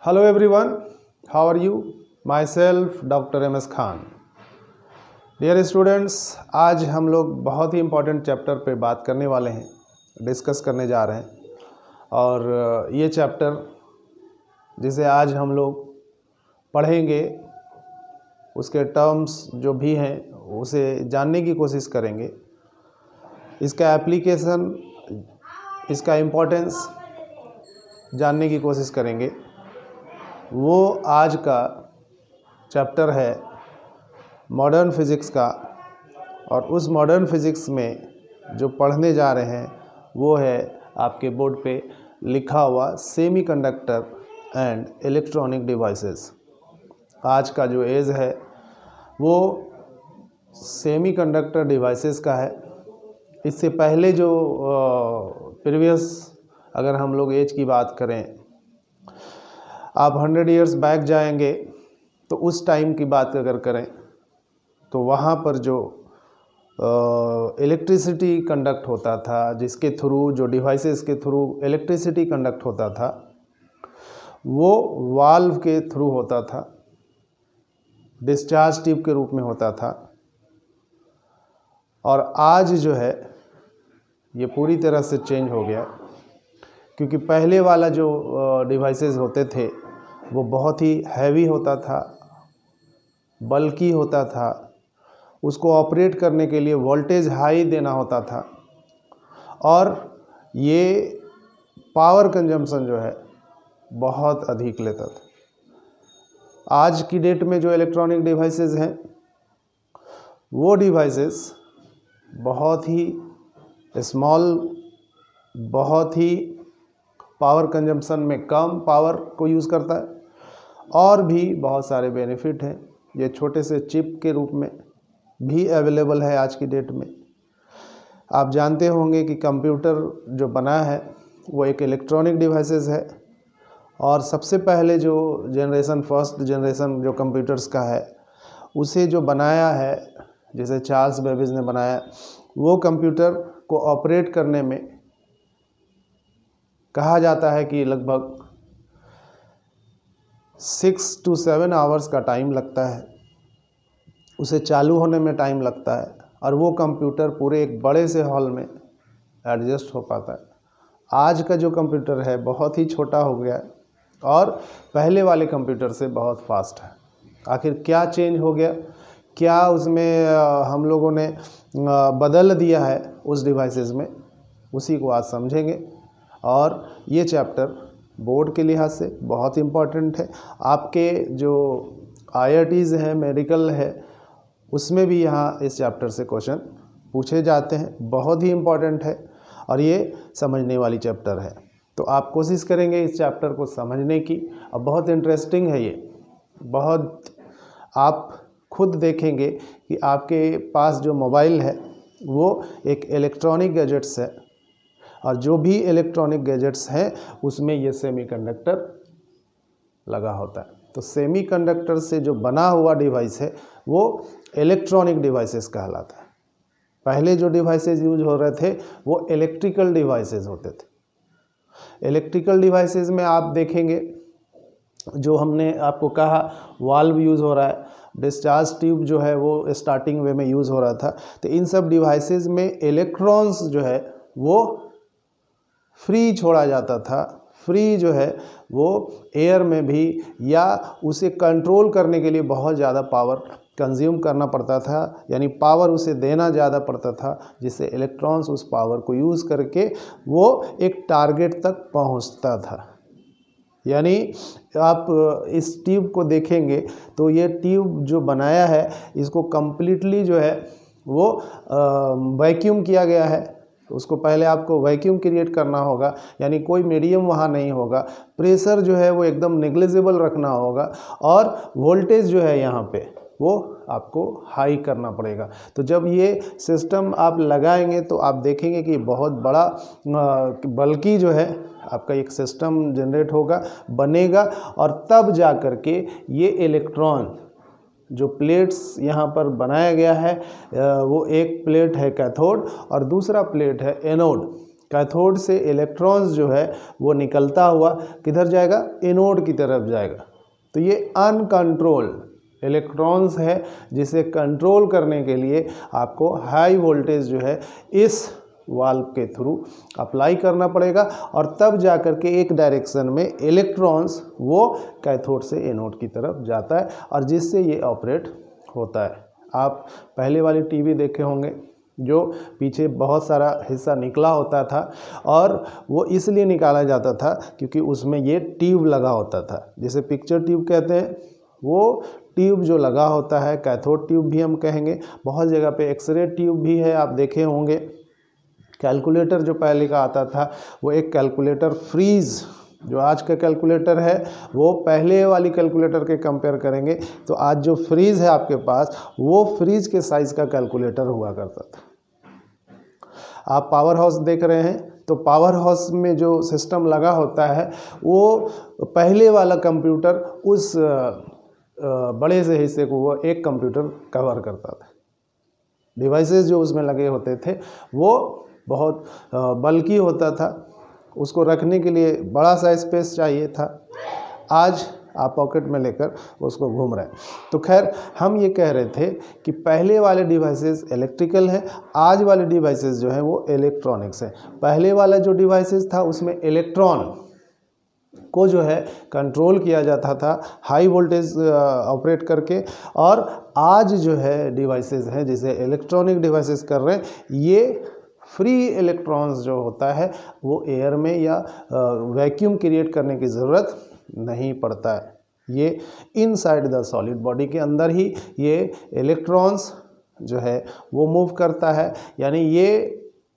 Hello everyone, how are you? Myself Dr. MS Khan. Dear students, आज हम लोग बहुत ही इम्पोर्टेंट चैप्टर पे बात करने वाले हैं, डिस्कस करने जा रहे हैं। और ये चैप्टर जिसे आज हम लोग पढ़ेंगे उसके टर्म्स जो भी हैं उसे जानने की कोशिश करेंगे, इसका एप्लीकेशन, इसका इम्पोर्टेंस जानने की कोशिश करेंगे। वो आज का चैप्टर है मॉडर्न फिज़िक्स का, और उस मॉडर्न फिज़िक्स में जो पढ़ने जा रहे हैं वो है आपके बोर्ड पे लिखा हुआ सेमीकंडक्टर एंड इलेक्ट्रॉनिक डिवाइसेस। आज का जो एज है वो सेमीकंडक्टर डिवाइसेस का है। इससे पहले जो प्रीवियस अगर हम लोग एज की बात करें, आप 100 ईयर्स बैक जाएंगे तो उस टाइम की बात अगर करें तो वहाँ पर जो इलेक्ट्रिसिटी कंडक्ट होता था, जिसके थ्रू, जो डिवाइसेस के थ्रू इलेक्ट्रिसिटी कंडक्ट होता था, वो वाल्व के थ्रू होता था, डिस्चार्ज ट्यूब के रूप में होता था। और आज जो है ये पूरी तरह से चेंज हो गया, क्योंकि पहले वाला जो डिवाइसेस होते थे वो बहुत ही हैवी होता था, बल्की होता था, उसको ऑपरेट करने के लिए वोल्टेज हाई देना होता था, और ये पावर कंजम्पशन जो है बहुत अधिक लेता था। आज की डेट में जो इलेक्ट्रॉनिक डिवाइसेस हैं वो डिवाइसेस बहुत ही स्मॉल, बहुत ही पावर कंजम्पशन में कम पावर को यूज़ करता है, और भी बहुत सारे बेनिफिट हैं। ये छोटे से चिप के रूप में भी अवेलेबल है आज की डेट में। आप जानते होंगे कि कंप्यूटर जो बना है वो एक इलेक्ट्रॉनिक डिवाइसेस है, और सबसे पहले जो जनरेशन, फर्स्ट जनरेशन जो कंप्यूटर्स का है उसे जो बनाया है, जैसे चार्ल्स बेबेज ने बनाया, वो कंप्यूटर को ऑपरेट करने में कहा जाता है कि लगभग 6 to 7 आवर्स का टाइम लगता है, उसे चालू होने में टाइम लगता है, और वो कंप्यूटर पूरे एक बड़े से हॉल में एडजस्ट हो पाता है। आज का जो कंप्यूटर है बहुत ही छोटा हो गया है और पहले वाले कंप्यूटर से बहुत फास्ट है। आखिर क्या चेंज हो गया, क्या उसमें हम लोगों ने बदल दिया है उस डिवाइसेस में, उसी को आज समझेंगे। और ये चैप्टर बोर्ड के लिहाज से बहुत इम्पॉर्टेंट है। आपके जो IITs हैं, मेडिकल है, उसमें भी यहाँ इस चैप्टर से क्वेश्चन पूछे जाते हैं। बहुत ही इम्पॉर्टेंट है और ये समझने वाली चैप्टर है, तो आप कोशिश करेंगे इस चैप्टर को समझने की। अब बहुत इंटरेस्टिंग है ये, बहुत, आप खुद देखेंगे कि आपके पास जो मोबाइल है वो एक इलेक्ट्रॉनिक गैजेट्स है, और जो भी इलेक्ट्रॉनिक गैजेट्स हैं उसमें ये सेमीकंडक्टर लगा होता है। तो सेमीकंडक्टर से जो बना हुआ डिवाइस है वो इलेक्ट्रॉनिक डिवाइसेस कहलाता है। पहले जो डिवाइसेस यूज हो रहे थे वो इलेक्ट्रिकल डिवाइसेस होते थे। इलेक्ट्रिकल डिवाइसेस में आप देखेंगे, जो हमने आपको कहा, वाल्व यूज़ हो रहा है, डिस्चार्ज ट्यूब जो है वो स्टार्टिंग वे में यूज़ हो रहा था। तो इन सब डिवाइसेस में इलेक्ट्रॉन्स जो है वो फ्री छोड़ा जाता था। फ्री जो है वो एयर में भी, या उसे कंट्रोल करने के लिए बहुत ज़्यादा पावर कंज्यूम करना पड़ता था, यानी पावर उसे देना ज़्यादा पड़ता था, जिससे इलेक्ट्रॉन्स उस पावर को यूज़ करके वो एक टारगेट तक पहुंचता था। यानी आप इस ट्यूब को देखेंगे तो ये ट्यूब जो बनाया है इसको कम्प्लीटली जो है वो वैक्यूम किया गया है। उसको पहले आपको वैक्यूम क्रिएट करना होगा, यानी कोई मीडियम वहाँ नहीं होगा, प्रेशर जो है वो एकदम नेग्लिजिबल रखना होगा, और वोल्टेज जो है यहाँ पे वो आपको हाई करना पड़ेगा। तो जब ये सिस्टम आप लगाएंगे तो आप देखेंगे कि बहुत बड़ा बल्कि जो है आपका एक सिस्टम जनरेट होगा, बनेगा, और तब जा कर के ये इलेक्ट्रॉन जो प्लेट्स यहाँ पर बनाया गया है, वो एक प्लेट है कैथोड और दूसरा प्लेट है एनोड। कैथोड से इलेक्ट्रॉन्स जो है वो निकलता हुआ किधर जाएगा, एनोड की तरफ जाएगा। तो ये अनकंट्रोल्ड इलेक्ट्रॉन्स है जिसे कंट्रोल करने के लिए आपको हाई वोल्टेज जो है इस वाल्व के थ्रू अप्लाई करना पड़ेगा और तब जाकर के एक डायरेक्शन में इलेक्ट्रॉन्स वो कैथोड से एनोड की तरफ जाता है और जिससे ये ऑपरेट होता है। आप पहले वाली टीवी देखे होंगे जो पीछे बहुत सारा हिस्सा निकला होता था और वो इसलिए निकाला जाता था क्योंकि उसमें ये ट्यूब लगा होता था, जिसे पिक्चर ट्यूब कहते हैं। वो ट्यूब जो लगा होता है कैथोड ट्यूब भी हम कहेंगे, बहुत जगह पे एक्सरे ट्यूब भी है, आप देखे होंगे। कैलकुलेटर जो पहले का आता था वो एक कैलकुलेटर फ्रीज, जो आज का कैलकुलेटर है वो पहले वाली कैलकुलेटर के कंपेयर करेंगे तो आज जो फ्रीज है आपके पास वो फ्रीज के साइज़ का कैलकुलेटर हुआ करता था। आप पावर हाउस देख रहे हैं तो पावर हाउस में जो सिस्टम लगा होता है वो पहले वाला कंप्यूटर उस बड़े से हिस्से को वो एक कंप्यूटर कवर करता था। डिवाइसेस जो उसमें लगे होते थे वो बहुत बल्कि होता था, उसको रखने के लिए बड़ा सा स्पेस चाहिए था। आज आप पॉकेट में लेकर उसको घूम रहे हैं। तो खैर हम ये कह रहे थे कि पहले वाले डिवाइसेस इलेक्ट्रिकल है, आज वाले डिवाइसेस जो है वो इलेक्ट्रॉनिक्स है। पहले वाला जो डिवाइसेस था उसमें इलेक्ट्रॉन को जो है कंट्रोल किया जाता था हाई वोल्टेज ऑपरेट करके, और आज जो है डिवाइसेस हैं जिसे इलेक्ट्रॉनिक डिवाइसेस कर रहे हैं, ये फ्री इलेक्ट्रॉन्स जो होता है वो एयर में या वैक्यूम क्रिएट करने की ज़रूरत नहीं पड़ता है। ये इनसाइड द सॉलिड बॉडी के अंदर ही ये इलेक्ट्रॉन्स जो है वो मूव करता है। यानी ये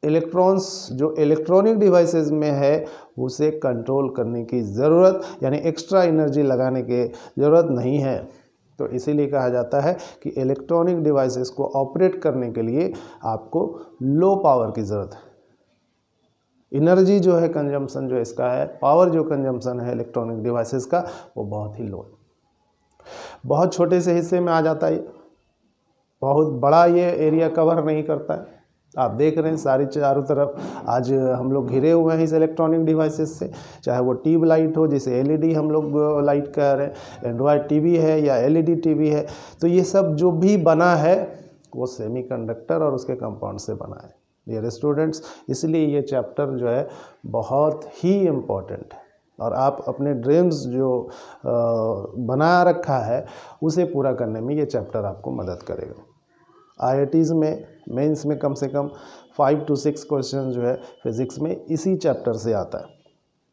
इलेक्ट्रॉन्स जो इलेक्ट्रॉनिक डिवाइसेस में है उसे कंट्रोल करने की ज़रूरत, यानी एक्स्ट्रा एनर्जी लगाने की ज़रूरत नहीं है। तो इसीलिए कहा जाता है कि इलेक्ट्रॉनिक डिवाइसेस को ऑपरेट करने के लिए आपको लो पावर की ज़रूरत है। एनर्जी जो है कंजम्पशन जो इसका है, पावर जो कंजम्पशन है इलेक्ट्रॉनिक डिवाइसेस का, वो बहुत ही लो है। बहुत छोटे से हिस्से में आ जाता है, बहुत बड़ा ये एरिया कवर नहीं करता है। आप देख रहे हैं सारी चारों तरफ आज हम लोग घिरे हुए हैं इस इलेक्ट्रॉनिक डिवाइसेस से, चाहे वो ट्यूब लाइट हो जिसे एलईडी हम लोग लाइट कह रहे हैं, एंड्रॉयड टीवी है या एलईडी टीवी है, तो ये सब जो भी बना है वो सेमीकंडक्टर और उसके कंपाउंड से बना है। डियर स्टूडेंट्स, इसलिए ये चैप्टर जो है बहुत ही इम्पोर्टेंट है और आप अपने ड्रीम्स जो बना रखा है उसे पूरा करने में ये चैप्टर आपको मदद करेगा। IITs में मेंस में कम से कम 5 to 6 क्वेश्चन जो है फिज़िक्स में इसी चैप्टर से आता है।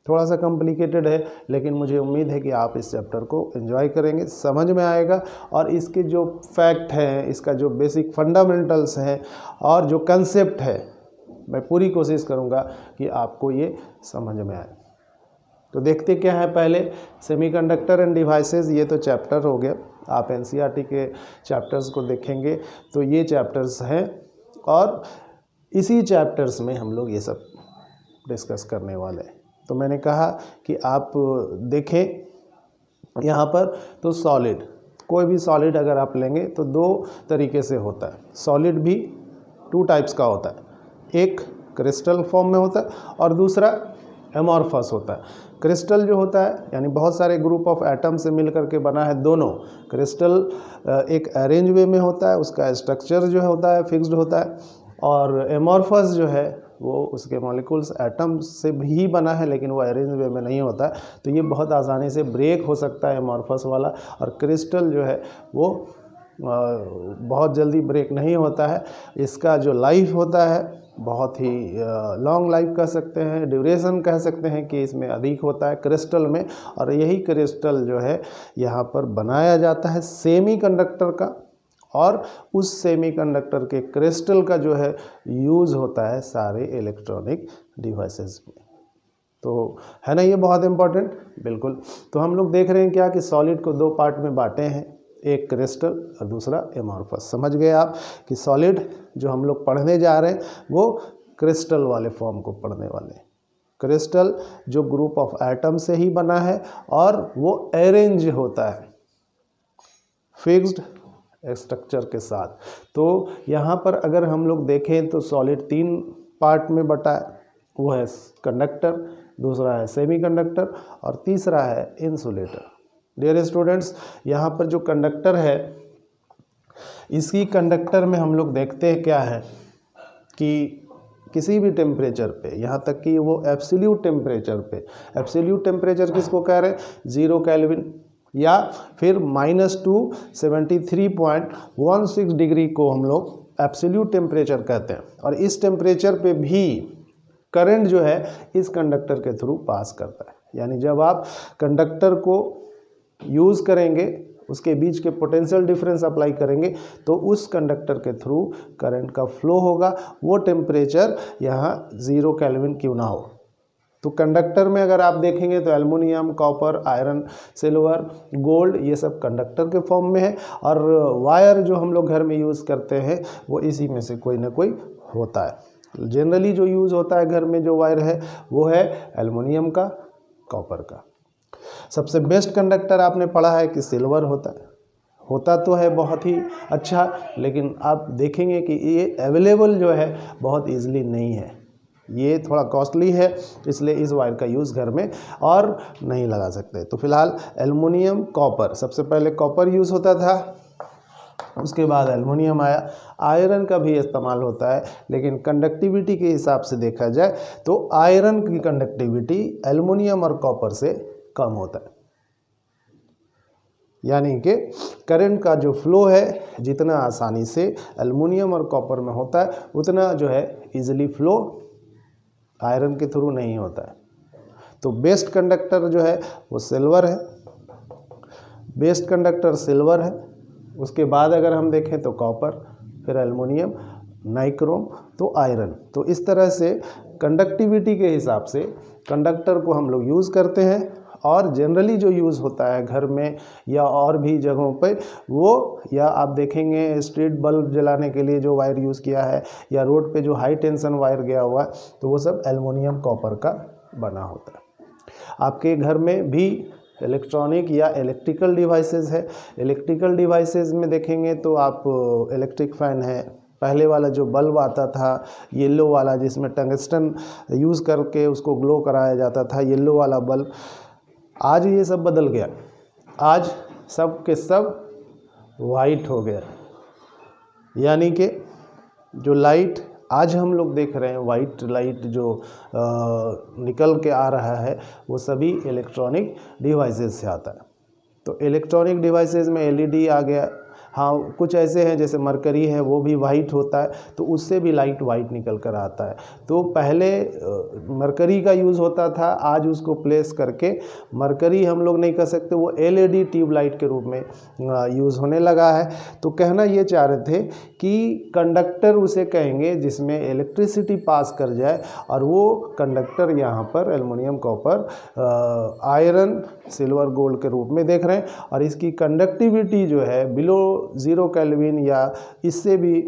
थोड़ा सा कॉम्प्लिकेटेड है लेकिन मुझे उम्मीद है कि आप इस चैप्टर को एंजॉय करेंगे, समझ में आएगा और इसके जो फैक्ट हैं, इसका जो बेसिक फंडामेंटल्स हैं और जो कंसेप्ट है, मैं पूरी कोशिश करूँगा कि आपको ये समझ में आए। तो देखते क्या है, पहले सेमीकंडक्टर एंड डिवाइसेस, ये तो चैप्टर हो गया। आप NCERT के चैप्टर्स को देखेंगे तो ये चैप्टर्स हैं और इसी चैप्टर्स में हम लोग ये सब डिस्कस करने वाले हैं। तो मैंने कहा कि आप देखें यहाँ पर, तो सॉलिड, कोई भी सॉलिड अगर आप लेंगे तो दो तरीके से होता है। सॉलिड भी 2 टाइप्स का होता है, एक क्रिस्टल फॉर्म में होता है और दूसरा एमॉर्फस होता है। क्रिस्टल जो होता है यानी बहुत सारे ग्रुप ऑफ एटम से मिलकर के बना है दोनों। क्रिस्टल एक अरेंज वे में होता है, उसका स्ट्रक्चर जो होता है फिक्स्ड होता है, और एमॉर्फस जो है वो उसके मॉलिक्यूल्स एटम से भी बना है लेकिन वो अरेंज वे में नहीं होता है, तो ये बहुत आसानी से ब्रेक हो सकता है एमॉर्फस वाला। और क्रिस्टल जो है वो बहुत जल्दी ब्रेक नहीं होता है। इसका जो लाइफ होता है बहुत ही लॉन्ग लाइफ कह सकते हैं, ड्यूरेशन कह सकते हैं कि इसमें अधिक होता है क्रिस्टल में। और यही क्रिस्टल जो है यहाँ पर बनाया जाता है सेमीकंडक्टर का, और उस सेमीकंडक्टर के क्रिस्टल का जो है यूज़ होता है सारे इलेक्ट्रॉनिक डिवाइसेस में। तो है ना ये बहुत इम्पोर्टेंट, बिल्कुल। तो हम लोग देख रहे हैं क्या कि सॉलिड को 2 पार्ट में बांटे हैं, एक क्रिस्टल और दूसरा एमॉर्फस। समझ गए आप कि सॉलिड जो हम लोग पढ़ने जा रहे हैं वो क्रिस्टल वाले फॉर्म को पढ़ने वाले हैं। क्रिस्टल जो ग्रुप ऑफ एटम से ही बना है और वो अरेंज होता है फिक्स्ड स्ट्रक्चर के साथ। तो यहाँ पर अगर हम लोग देखें तो सॉलिड 3 पार्ट में बटा है। वो है कंडक्टर, दूसरा है सेमीकंडक्टर और तीसरा है इंसुलेटर। डियर स्टूडेंट्स, यहाँ पर जो कंडक्टर है, इसी कंडक्टर में हम लोग देखते हैं क्या है कि किसी भी टेम्परेचर पे, यहाँ तक कि वो एब्सोल्यूट टेम्परेचर पे, एब्सोल्यूट टेम्परेचर किसको कह रहे हैं, 0 केल्विन या फिर -273.16 डिग्री को हम लोग एब्सोल्यूट टेम्परेचर कहते हैं। और इस टेम्परेचर पे भी करंट जो है इस कंडक्टर के थ्रू पास करता है। यानी जब आप कंडक्टर को यूज़ करेंगे, उसके बीच के पोटेंशियल डिफरेंस अप्लाई करेंगे तो उस कंडक्टर के थ्रू करंट का फ्लो होगा, वो टेम्परेचर यहाँ 0 केल्विन क्यों ना हो। तो कंडक्टर में अगर आप देखेंगे तो aluminium, copper, iron, silver, gold, ये सब कंडक्टर के फॉर्म में है। और वायर जो हम लोग घर में यूज़ करते हैं वो इसी में से कोई ना कोई होता है। जनरली जो यूज़ होता है घर में जो वायर है वो है एल्युमिनियम का, कॉपर का। सबसे बेस्ट कंडक्टर आपने पढ़ा है कि सिल्वर होता तो है बहुत ही अच्छा, लेकिन आप देखेंगे कि ये अवेलेबल जो है बहुत ईजिली नहीं है, ये थोड़ा कॉस्टली है, इसलिए इस वायर का यूज़ घर में और नहीं लगा सकते। तो फिलहाल एल्युमिनियम, कॉपर, सबसे पहले कॉपर यूज़ होता था, उसके बाद एल्युमिनियम आया। आयरन का भी इस्तेमाल होता है, लेकिन कंडक्टिविटी के हिसाब से देखा जाए तो आयरन की कंडक्टिविटी एल्युमिनियम और कॉपर से कम होता है। यानी कि करंट का जो फ्लो है जितना आसानी से एल्युमिनियम और कॉपर में होता है उतना जो है इजीली फ्लो आयरन के थ्रू नहीं होता है। तो बेस्ट कंडक्टर जो है वो सिल्वर है, बेस्ट कंडक्टर सिल्वर है। उसके बाद अगर हम देखें तो कॉपर, फिर एल्युमिनियम, नाइक्रोम, तो आयरन। तो इस तरह से कंडक्टिविटी के हिसाब से कंडक्टर को हम लोग यूज़ करते हैं। और जनरली जो यूज़ होता है घर में या और भी जगहों पे वो, या आप देखेंगे स्ट्रीट बल्ब जलाने के लिए जो वायर यूज़ किया है या रोड पे जो हाई टेंशन वायर गया हुआ है तो वो सब एल्युमिनियम कॉपर का बना होता है। आपके घर में भी इलेक्ट्रॉनिक या इलेक्ट्रिकल डिवाइसेस है। इलेक्ट्रिकल डिवाइसेस में देखेंगे तो आप इलेक्ट्रिक फ़ैन है, पहले वाला जो बल्ब आता था येलो वाला जिसमें टंगस्टन यूज़ करके उसको ग्लो कराया जाता था, येलो वाला बल्ब, आज ये सब बदल गया। आज सब के सब वाइट हो गया। यानी कि जो लाइट आज हम लोग देख रहे हैं, वाइट लाइट जो निकल के आ रहा है वो सभी इलेक्ट्रॉनिक डिवाइसेस से आता है। तो इलेक्ट्रॉनिक डिवाइसेस में एलईडी आ गया। हाँ, कुछ ऐसे हैं जैसे मरकरी है वो भी वाइट होता है, तो उससे भी लाइट वाइट निकल कर आता है। तो पहले मरकरी का यूज़ होता था, आज उसको प्लेस करके मरकरी हम लोग नहीं कह सकते, वो एलईडी ट्यूबलाइट के रूप में यूज़ होने लगा है। तो कहना ये चाह रहे थे कि कंडक्टर उसे कहेंगे जिसमें इलेक्ट्रिसिटी पास कर जाए, और वो कंडक्टर यहाँ पर aluminium, copper, iron, silver, gold के रूप में देख रहे हैं। और इसकी कंडक्टिविटी जो है बिलो 0 केल्विन या इससे भी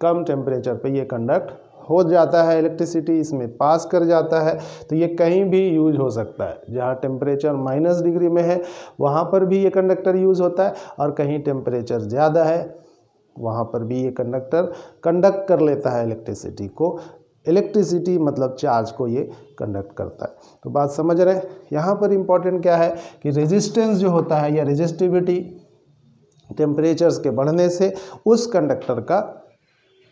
कम टेम्परेचर पे ये कंडक्ट हो जाता है, इलेक्ट्रिसिटी इसमें पास कर जाता है। तो ये कहीं भी यूज हो सकता है, जहाँ टेम्परेचर -डिग्री में है वहाँ पर भी ये कंडक्टर यूज़ होता है, और कहीं टेम्परेचर ज़्यादा है वहाँ पर भी ये कंडक्टर कंडक्ट कर लेता है इलेक्ट्रिसिटी को। इलेक्ट्रिसिटी मतलब चार्ज को ये कंडक्ट करता है। तो बात समझ रहे हैं। यहाँ पर इम्पॉर्टेंट क्या है कि रेजिस्टेंस जो होता है या रेजिस्टिविटी टेम्परेचर्स के बढ़ने से उस कंडक्टर का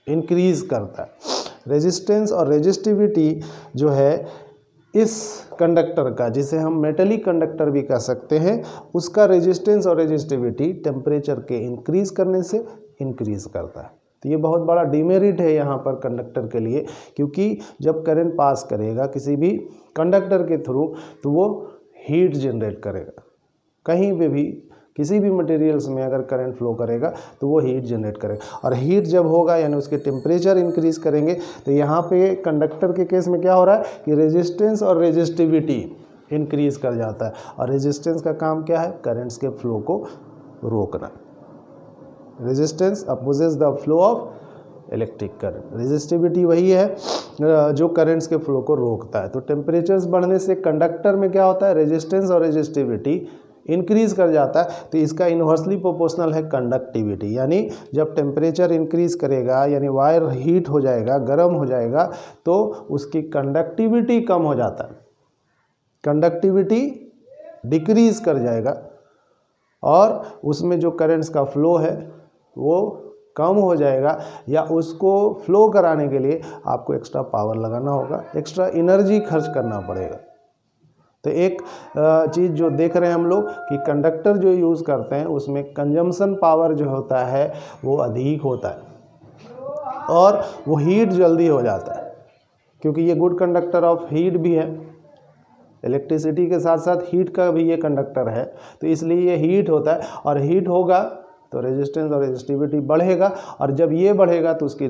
इंक्रीज़ करता है। रेजिस्टेंस और रेजिस्टिविटी जो है इस कंडक्टर का, जिसे हम मेटलिक कंडक्टर भी कह सकते हैं, उसका रेजिस्टेंस और रेजिस्टिविटी टेम्परेचर के इंक्रीज़ करने से इंक्रीज़ करता है। तो ये बहुत बड़ा डिमेरिट है यहाँ पर कंडक्टर के लिए, क्योंकि जब करंट पास करेगा किसी भी कंडक्टर के थ्रू तो वो हीट जनरेट करेगा। कहीं पे भी किसी भी मटेरियल्स में अगर करंट फ्लो करेगा तो वो हीट जनरेट करेगा, और हीट जब होगा यानी उसके टेम्परेचर इंक्रीज़ करेंगे। तो यहाँ पे कंडक्टर के केस में क्या हो रहा है कि रेजिस्टेंस और रेजिस्टिविटी इंक्रीज़ कर जाता है, और रेजिस्टेंस का काम क्या है, करंट्स के फ्लो को रोकना। Resistance opposes the flow of electric current, resistivity वही है जो करंट्स के फ्लो को रोकता है। तो टेम्परेचर्स बढ़ने से कंडक्टर में क्या होता है, रेजिस्टेंस और रेजिस्टिविटी इंक्रीज कर जाता है तो इसका इन्वर्सली प्रोपोर्शनल है कंडक्टिविटी। यानी जब टेम्परेचर इंक्रीज करेगा यानी वायर हीट हो जाएगा, गर्म हो जाएगा, तो उसकी कंडक्टिविटी कम हो जाता है, कंडक्टिविटी डिक्रीज कर जाएगा और उसमें जो करंट्स का फ्लो है वो कम हो जाएगा, या उसको फ्लो कराने के लिए आपको एक्स्ट्रा पावर लगाना होगा, एक्स्ट्रा एनर्जी खर्च करना पड़ेगा। तो एक चीज़ जो देख रहे हैं हम लोग कि कंडक्टर जो यूज़ करते हैं उसमें कंजम्पशन पावर जो होता है वो अधिक होता है और वो हीट जल्दी हो जाता है, क्योंकि ये गुड कंडक्टर ऑफ हीट भी है, इलेक्ट्रिसिटी के साथ साथ हीट का भी ये कंडक्टर है, तो इसलिए ये हीट होता है और हीट होगा तो रेजिस्टेंस और रेजिस्टिविटी बढ़ेगा, और जब ये बढ़ेगा तो उसकी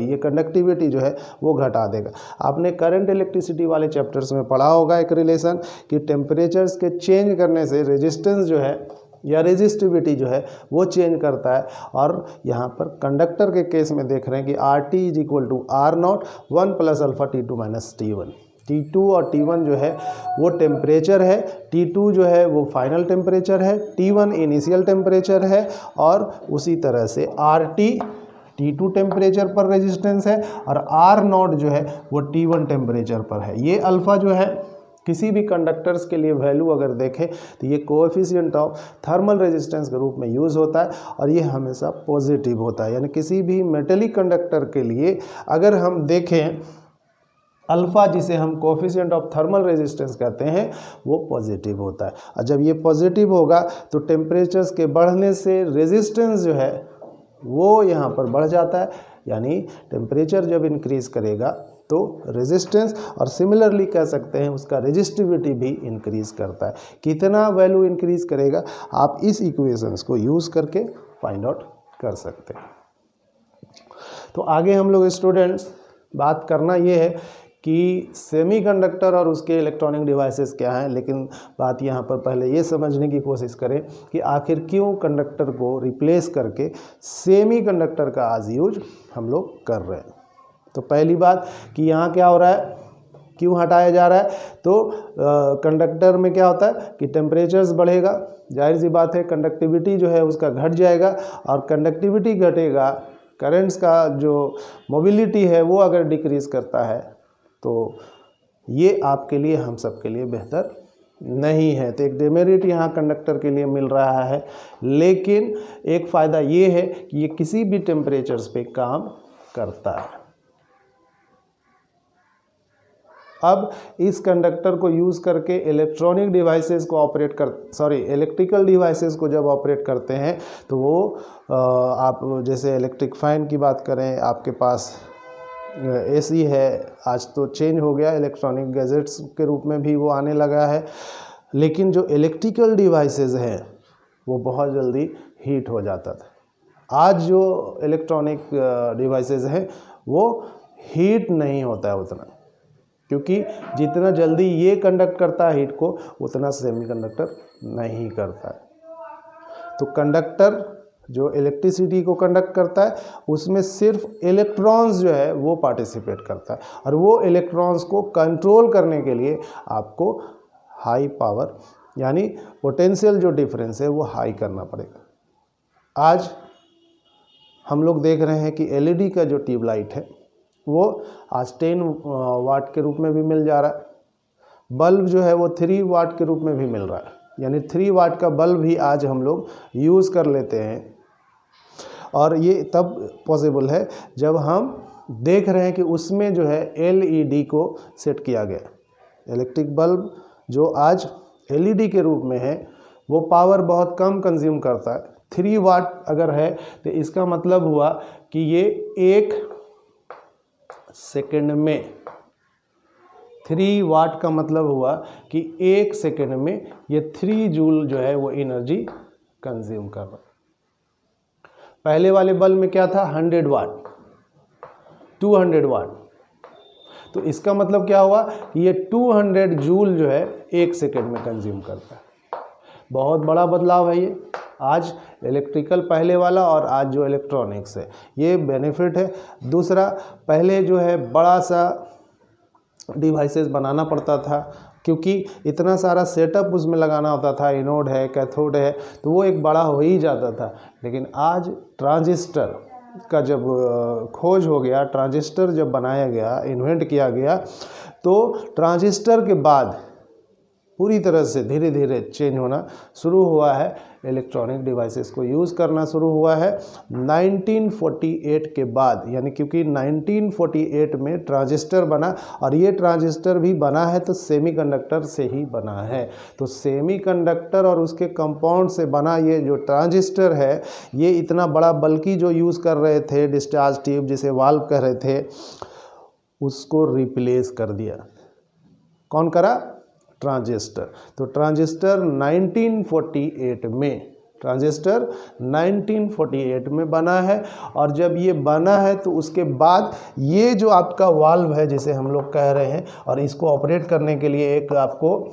ये कंडक्टिविटी जो है वो घटा देगा। आपने करंट इलेक्ट्रिसिटी वाले चैप्टर्स में पढ़ा होगा एक रिलेशन कि टेम्परेचर्स के चेंज करने से रेजिस्टेंस जो है या रेजिस्टिविटी जो है वो चेंज करता है, और यहाँ पर कंडक्टर के केस में देख रहे हैं कि RT is equal to R0 1 plus alpha T2 minus T1। T2 और T1 जो है वो टेम्परेचर है, T2 जो है वो फाइनल टेम्परेचर है, T1 इनिशियल टेम्परेचर है, और उसी तरह से RT T2 टेम्परेचर पर रेजिस्टेंस है और R0 जो है वो T1 टेम्परेचर पर है। ये अल्फ़ा जो है किसी भी कंडक्टर्स के लिए वैल्यू अगर देखें तो ये कोएफिशिएंट ऑफ थर्मल रेजिस्टेंस के रूप में यूज़ होता है और ये हमेशा पॉजिटिव होता है। यानी किसी भी मेटेलिक कंडक्टर के लिए अगर हम देखें अल्फ़ा, जिसे हम कोएफिशिएंट ऑफ थर्मल रेजिस्टेंस कहते हैं, वो पॉजिटिव होता है, और जब ये पॉजिटिव होगा तो टेम्परेचर्स के बढ़ने से रेजिस्टेंस जो है वो यहाँ पर बढ़ जाता है, यानी टेम्परेचर जब इंक्रीज़ करेगा तो रेजिस्टेंस, और सिमिलरली कह सकते हैं उसका रेजिस्टिविटी भी इंक्रीज़ करता है। कितना वैल्यू इंक्रीज़ करेगा आप इस इक्वेशंस को यूज़ करके फाइंड आउट कर सकते हैं। तो आगे हम लोग स्टूडेंट्स बात करना ये है कि सेमीकंडक्टर और उसके इलेक्ट्रॉनिक डिवाइसेस क्या हैं, लेकिन बात यहाँ पर पहले ये समझने की कोशिश करें कि आखिर क्यों कंडक्टर को रिप्लेस करके सेमीकंडक्टर का आज यूज हम लोग कर रहे हैं। तो पहली बात कि यहाँ क्या हो रहा है, क्यों हटाया जा रहा है, तो कंडक्टर में क्या होता है कि टेम्परेचर्स बढ़ेगा, जाहिर सी बात है कंडक्टिविटी जो है उसका घट जाएगा, और कंडक्टिविटी घटेगा, करंट्स का जो मोबिलिटी है वो अगर डिक्रीज़ करता है तो ये आपके लिए, हम सब के लिए बेहतर नहीं है। तो एक डेमेरिट यहाँ कंडक्टर के लिए मिल रहा है, लेकिन एक फ़ायदा ये है कि ये किसी भी टेम्परेचर्स पे काम करता है। अब इस कंडक्टर को यूज़ करके इलेक्ट्रॉनिक डिवाइसेस को इलेक्ट्रिकल डिवाइसेस को जब ऑपरेट करते हैं तो वो आप जैसे इलेक्ट्रिक फ़ैन की बात करें, आपके पास AC है, आज तो चेंज हो गया, इलेक्ट्रॉनिक गैजेट्स के रूप में भी वो आने लगा है, लेकिन जो इलेक्ट्रिकल डिवाइसेस हैं वो बहुत जल्दी हीट हो जाता था। आज जो इलेक्ट्रॉनिक डिवाइसेस हैं वो हीट नहीं होता है उतना, क्योंकि जितना जल्दी ये कंडक्ट करता है हीट को उतना सेमीकंडक्टर नहीं करता है। तो कंडक्टर जो इलेक्ट्रिसिटी को कंडक्ट करता है उसमें सिर्फ इलेक्ट्रॉन्स जो है वो पार्टिसिपेट करता है, और वो इलेक्ट्रॉन्स को कंट्रोल करने के लिए आपको हाई पावर यानी पोटेंशियल जो डिफरेंस है वो हाई करना पड़ेगा। आज हम लोग देख रहे हैं कि LED का जो ट्यूबलाइट है वो आज 10 वाट के रूप में भी मिल जा रहा है, बल्ब जो है वो 3 वाट के रूप में भी मिल रहा है, यानी 3 वाट का बल्ब भी आज हम लोग यूज़ कर लेते हैं। और ये तब पॉसिबल है जब हम देख रहे हैं कि उसमें जो है LED को सेट किया गया। इलेक्ट्रिक बल्ब जो आज LED के रूप में है वो पावर बहुत कम कंज्यूम करता है। 3 वाट अगर है तो इसका मतलब हुआ कि ये 1 सेकेंड में, 3 वाट का मतलब हुआ कि 1 सेकेंड में ये 3 जूल जो है वो एनर्जी कंज्यूम कर रहा। पहले वाले बल्ब में क्या था 100 वाट, 200 वाट, तो इसका मतलब क्या हुआ कि ये 200 जूल जो है 1 सेकेंड में कंज्यूम करता है। बहुत बड़ा बदलाव है ये आज इलेक्ट्रिकल पहले वाला और आज जो इलेक्ट्रॉनिक्स है, ये बेनिफिट है। दूसरा, पहले जो है बड़ा सा डिवाइसेस बनाना पड़ता था, क्योंकि इतना सारा सेटअप उसमें लगाना होता था, एनोड है, कैथोड है, तो वो एक बड़ा हो ही जाता था। लेकिन आज ट्रांजिस्टर का जब खोज हो गया, ट्रांजिस्टर जब बनाया गया, इन्वेंट किया गया, तो ट्रांजिस्टर के बाद पूरी तरह से धीरे धीरे चेंज होना शुरू हुआ है, इलेक्ट्रॉनिक डिवाइसेस को यूज़ करना शुरू हुआ है 1948 के बाद। यानी क्योंकि 1948 में ट्रांजिस्टर बना, और ये ट्रांजिस्टर भी बना है तो सेमीकंडक्टर से ही बना है। तो सेमीकंडक्टर और उसके कंपाउंड से बना ये जो ट्रांजिस्टर है, ये इतना बड़ा बल्कि जो यूज़ कर रहे थे डिस्चार्ज ट्यूब जिसे वाल्व कह रहे थे, उसको रिप्लेस कर दिया। कौन करा? ट्रांजिस्टर। तो ट्रांजिस्टर 1948 में बना है। और जब ये बना है तो उसके बाद ये जो आपका वाल्व है जिसे हम लोग कह रहे हैं, और इसको ऑपरेट करने के लिए एक आपको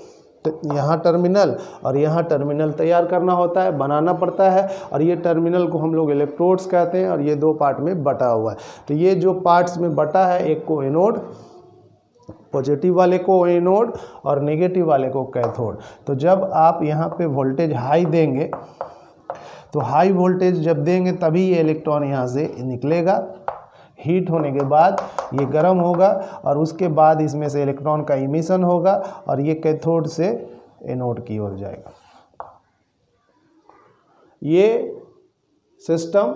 यहाँ टर्मिनल और यहाँ टर्मिनल तैयार करना होता है, बनाना पड़ता है। और ये टर्मिनल को हम लोग इलेक्ट्रोड्स कहते हैं, और ये दो पार्ट में बटा हुआ है। तो ये जो पार्ट्स में बटा है, एक को एनोड, पॉजिटिव वाले को एनोड और नेगेटिव वाले को कैथोड। तो जब आप यहाँ पे वोल्टेज हाई देंगे, तो हाई वोल्टेज जब देंगे तभी ये इलेक्ट्रॉन यहाँ से निकलेगा। हीट होने के बाद ये गर्म होगा, और उसके बाद इसमें से इलेक्ट्रॉन का इमिशन होगा, और ये कैथोड से एनोड की ओर जाएगा। ये सिस्टम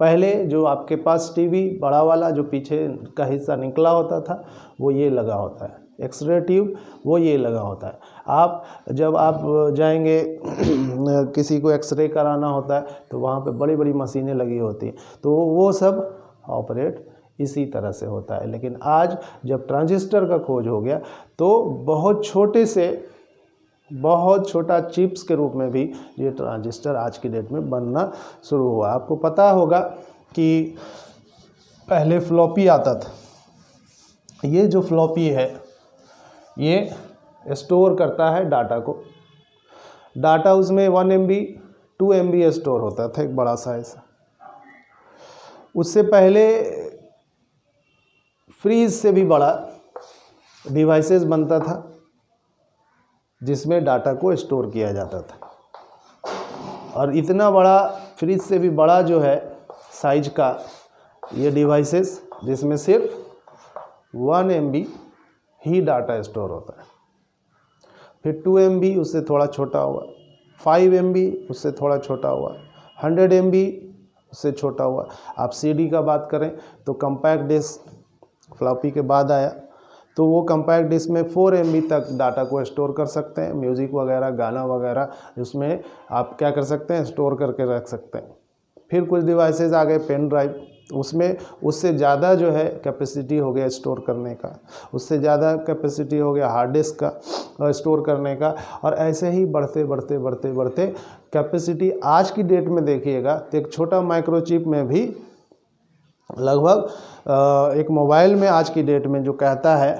पहले जो आपके पास टीवी बड़ा वाला जो पीछे का हिस्सा निकला होता था, वो ये लगा होता है, एक्सरे ट्यूब वो ये लगा होता है। जब आप जाएंगे किसी को एक्सरे कराना होता है, तो वहाँ पे बड़ी बड़ी मशीनें लगी होती हैं, तो वो सब ऑपरेट इसी तरह से होता है। लेकिन आज जब ट्रांजिस्टर का खोज हो गया, तो बहुत छोटा चिप्स के रूप में भी ये ट्रांजिस्टर आज की डेट में बनना शुरू हुआ। आपको पता होगा कि पहले फ्लॉपी आता था। ये जो फ्लॉपी है, ये स्टोर करता है डाटा को। डाटा उसमें 1 MB 2 MB स्टोर होता था, एक बड़ा साइज। उससे पहले फ्रीज से भी बड़ा डिवाइसेस बनता था, जिसमें डाटा को स्टोर किया जाता था। और इतना बड़ा, फ्रिज से भी बड़ा जो है साइज का ये डिवाइसेस, जिसमें सिर्फ 1 MB ही डाटा स्टोर होता है। फिर 2 MB उससे थोड़ा छोटा हुआ, 5 MB उससे थोड़ा छोटा हुआ, 100 MB उससे छोटा हुआ। आप CD का बात करें तो कम्पैक्ट डिस्क फ्लॉपी के बाद आया, तो वो कम्पैक्ट डिस्क में 4 MB तक डाटा को स्टोर कर सकते हैं। म्यूज़िक वगैरह, गाना वगैरह, उसमें आप क्या कर सकते हैं, स्टोर करके रख सकते हैं। फिर कुछ डिवाइसेस आ गए, पेन ड्राइव, उसमें उससे ज़्यादा जो है कैपेसिटी हो गया स्टोर करने का, उससे ज़्यादा कैपेसिटी हो गया हार्ड डिस्क का स्टोर करने का। और ऐसे ही बढ़ते कैपेसिटी आज की डेट में देखिएगा तो एक छोटा माइक्रोचिप में भी लगभग एक मोबाइल में आज की डेट में जो कहता है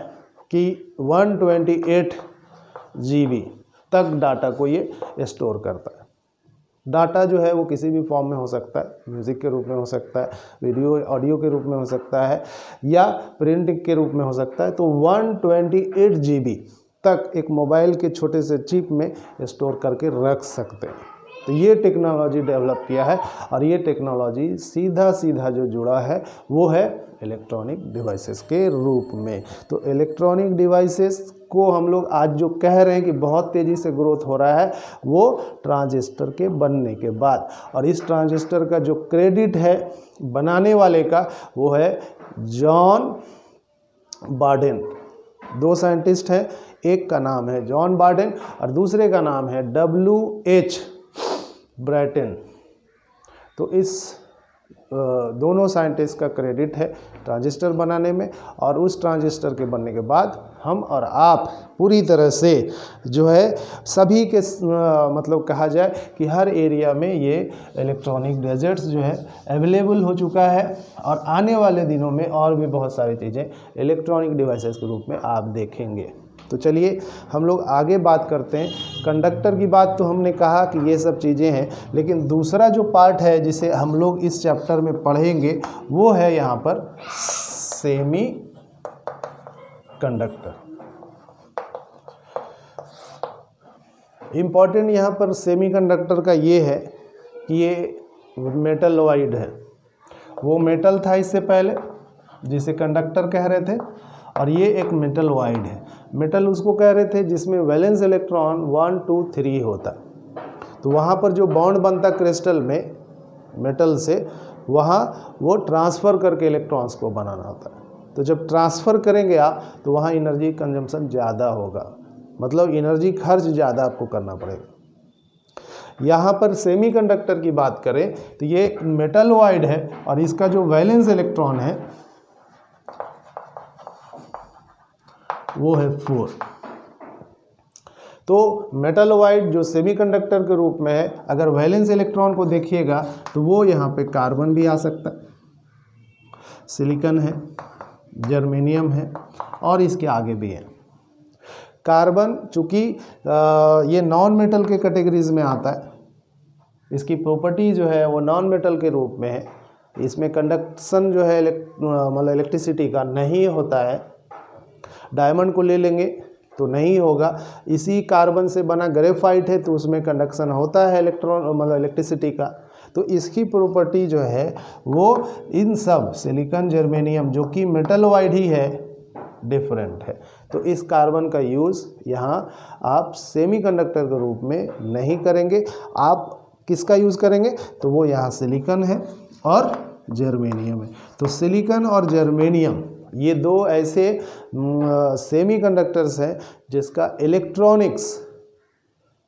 कि 128 GB तक डाटा को ये स्टोर करता है। डाटा जो है वो किसी भी फॉर्म में हो सकता है, म्यूज़िक के रूप में हो सकता है, वीडियो ऑडियो के रूप में हो सकता है, या प्रिंट के रूप में हो सकता है। तो 128 GB तक एक मोबाइल के छोटे से चिप में स्टोर करके रख सकते हैं। तो ये टेक्नोलॉजी डेवलप किया है, और ये टेक्नोलॉजी सीधा जो जुड़ा है वो है इलेक्ट्रॉनिक डिवाइसेस के रूप में। तो इलेक्ट्रॉनिक डिवाइसेस को हम लोग आज जो कह रहे हैं कि बहुत तेज़ी से ग्रोथ हो रहा है, वो ट्रांजिस्टर के बनने के बाद। और इस ट्रांजिस्टर का जो क्रेडिट है बनाने वाले का, वो है जॉन बार्डेन। 2 साइंटिस्ट हैं, एक का नाम है जॉन बार्डेन और दूसरे का नाम है WH ब्रैटन। तो इस दोनों साइंटिस्ट का क्रेडिट है ट्रांजिस्टर बनाने में। और उस ट्रांजिस्टर के बनने के बाद हम और आप पूरी तरह से जो है सभी के मतलब कहा जाए कि हर एरिया में ये इलेक्ट्रॉनिक गैजेट्स जो है अवेलेबल हो चुका है। और आने वाले दिनों में और भी बहुत सारी चीज़ें इलेक्ट्रॉनिक डिवाइसेस के रूप में आप देखेंगे। तो चलिए हम लोग आगे बात करते हैं। कंडक्टर की बात तो हमने कहा कि ये सब चीज़ें हैं, लेकिन दूसरा जो पार्ट है जिसे हम लोग इस चैप्टर में पढ़ेंगे वो है यहाँ पर सेमी कंडक्टर। इम्पॉर्टेंट यहाँ पर सेमीकंडक्टर का ये है कि ये मेटलॉइड है। वो मेटल था इससे पहले जिसे कंडक्टर कह रहे थे, और ये एक मेटलॉइड है। मेटल उसको कह रहे थे जिसमें वैलेंस इलेक्ट्रॉन 1 2 3 होता। तो वहाँ पर जो बॉन्ड बनता क्रिस्टल में मेटल से, वहाँ वो ट्रांसफ़र करके इलेक्ट्रॉन्स को बनाना होता है। तो जब ट्रांसफ़र करेंगे आप तो वहाँ एनर्जी कंजम्पशन ज़्यादा होगा, मतलब एनर्जी खर्च ज़्यादा आपको करना पड़ेगा। यहाँ पर सेमीकंडक्टर की बात करें तो ये एक मेटलॉइड है और इसका जो वैलेंस इलेक्ट्रॉन है वो है 4। तो मेटलॉइड जो सेमीकंडक्टर के रूप में है, अगर वैलेंस इलेक्ट्रॉन को देखिएगा तो वो यहाँ पे कार्बन भी आ सकता है, सिलिकॉन है, जर्मेनियम है और इसके आगे भी है। कार्बन चूँकि ये नॉन मेटल के कैटेगरीज में आता है, इसकी प्रॉपर्टी जो है वो नॉन मेटल के रूप में है। इसमें कंडक्शन जो है मतलब इलेक्ट्रिसिटी का नहीं होता है। डायमंड को ले लेंगे तो नहीं होगा। इसी कार्बन से बना ग्रेफाइट है तो उसमें कंडक्शन होता है इलेक्ट्रॉन मतलब इलेक्ट्रिसिटी का। तो इसकी प्रॉपर्टी जो है वो इन सब सिलिकॉन, जर्मेनियम जो कि मेटलॉइड ही है, डिफरेंट है। तो इस कार्बन का यूज़ यहाँ आप सेमीकंडक्टर के रूप में नहीं करेंगे। आप किसका यूज़ करेंगे? तो वो यहाँ सिलिकॉन है और जर्मेनियम है। तो सिलिकॉन और जर्मेनियम ये दो ऐसे सेमीकंडक्टर्स हैं जिसका इलेक्ट्रॉनिक्स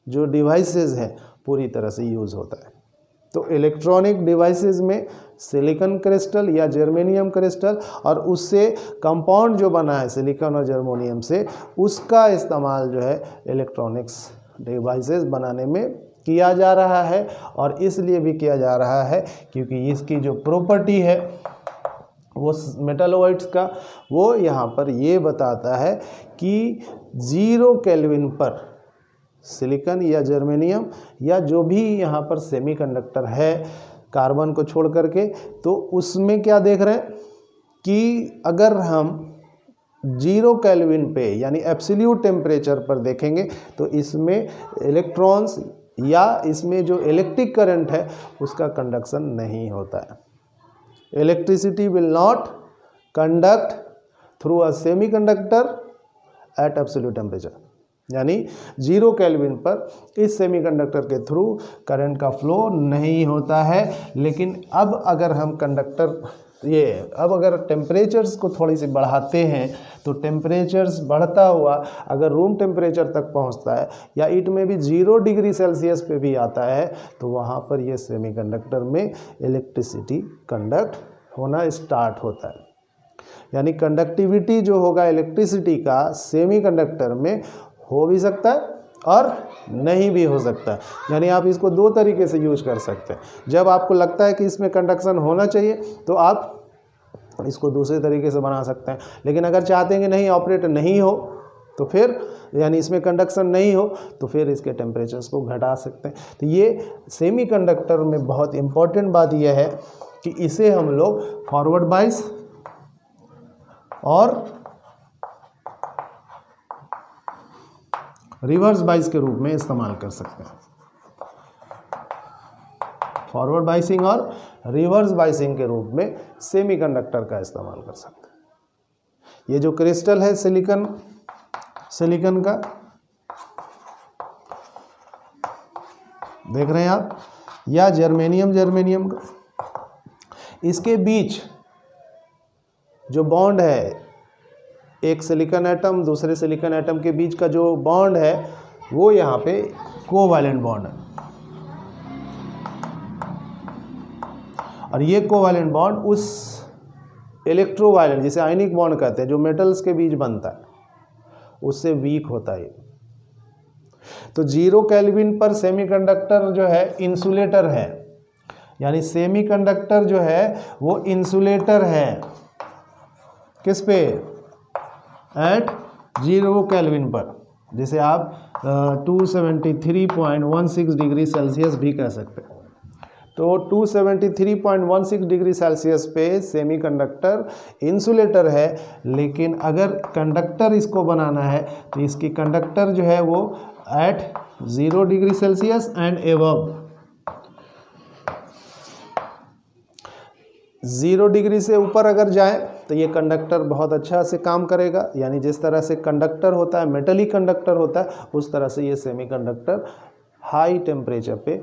जो डिवाइसेस है पूरी तरह से यूज़ होता है। तो इलेक्ट्रॉनिक डिवाइसेस में सिलिकॉन क्रिस्टल या जर्मेनियम क्रिस्टल और उससे कंपाउंड जो बना है सिलिकॉन और जर्मेनियम से, उसका इस्तेमाल जो है इलेक्ट्रॉनिक्स डिवाइसेस बनाने में किया जा रहा है। और इसलिए भी किया जा रहा है क्योंकि इसकी जो प्रॉपर्टी है वो मेटलॉइड्स का, वो यहाँ पर ये बताता है कि 0 केल्विन पर सिलिकॉन या जर्मेनियम या जो भी यहाँ पर सेमीकंडक्टर है कार्बन को छोड़ करके, तो उसमें क्या देख रहे हैं कि अगर हम 0 केल्विन पे यानी एब्सोल्यूट टेम्परेचर पर देखेंगे तो इसमें इलेक्ट्रॉन्स या इसमें जो इलेक्ट्रिक करंट है उसका कंडक्शन नहीं होता है। Electricity will not conduct through a semiconductor at absolute temperature, यानी 0 केल्विन पर इस सेमीकंडक्टर के थ्रू करंट का फ्लो नहीं होता है। लेकिन अब अगर हम अब अगर टेम्परेचर्स को थोड़ी सी बढ़ाते हैं तो टेम्परेचर्स बढ़ता हुआ अगर रूम टेम्परेचर तक पहुंचता है या इट में भी 0 डिग्री सेल्सियस पे भी आता है तो वहाँ पर ये सेमीकंडक्टर में इलेक्ट्रिसिटी कंडक्ट होना स्टार्ट होता है। यानी कंडक्टिविटी जो होगा इलेक्ट्रिसिटी का सेमीकंडक्टर में हो भी सकता है और नहीं भी हो सकता है। यानी आप इसको दो तरीके से यूज कर सकते हैं। जब आपको लगता है कि इसमें कंडक्शन होना चाहिए तो आप इसको दूसरे तरीके से बना सकते हैं। लेकिन अगर चाहते हैं कि नहीं ऑपरेट नहीं हो तो फिर यानी इसमें कंडक्शन नहीं हो तो फिर इसके टेम्परेचर्स को घटा सकते हैं। तो ये सेमीकंडक्टर में बहुत इम्पॉर्टेंट बात यह है कि इसे हम लोग फॉरवर्ड बाइस और रिवर्स बाइस के रूप में इस्तेमाल कर सकते हैं। फॉरवर्ड बाइसिंग और रिवर्स बाइसिंग के रूप में सेमीकंडक्टर का इस्तेमाल कर सकते हैं। ये जो क्रिस्टल है सिलिकॉन का देख रहे हैं आप, या जर्मेनियम का, इसके बीच जो बॉन्ड है एक सिलिकॉन एटम दूसरे सिलिकॉन एटम के बीच का जो बॉन्ड है वो यहाँ पे कोवैलेंट बॉन्ड है। और ये कोवैलेंट बॉन्ड उस इलेक्ट्रोवायलेंट जिसे आयनिक बॉन्ड कहते हैं जो मेटल्स के बीच बनता है उससे वीक होता है। तो 0 केल्विन पर सेमीकंडक्टर जो है इंसुलेटर है, यानी सेमीकंडक्टर जो है वो इंसुलेटर है किस पे? एट 0 केल्विन पर, जिसे आप 273.16 डिग्री सेल्सियस भी कह सकते हैं। तो 273.16 डिग्री सेल्सियस पे सेमीकंडक्टर इंसुलेटर है, लेकिन अगर कंडक्टर इसको बनाना है तो इसकी कंडक्टर जो है वो at 0 degree celsius and above 0 degree से ऊपर अगर जाए तो ये कंडक्टर बहुत अच्छा से काम करेगा। यानी जिस तरह से कंडक्टर होता है, मेटलिक कंडक्टर होता है, उस तरह से ये सेमीकंडक्टर हाई टेम्परेचर पे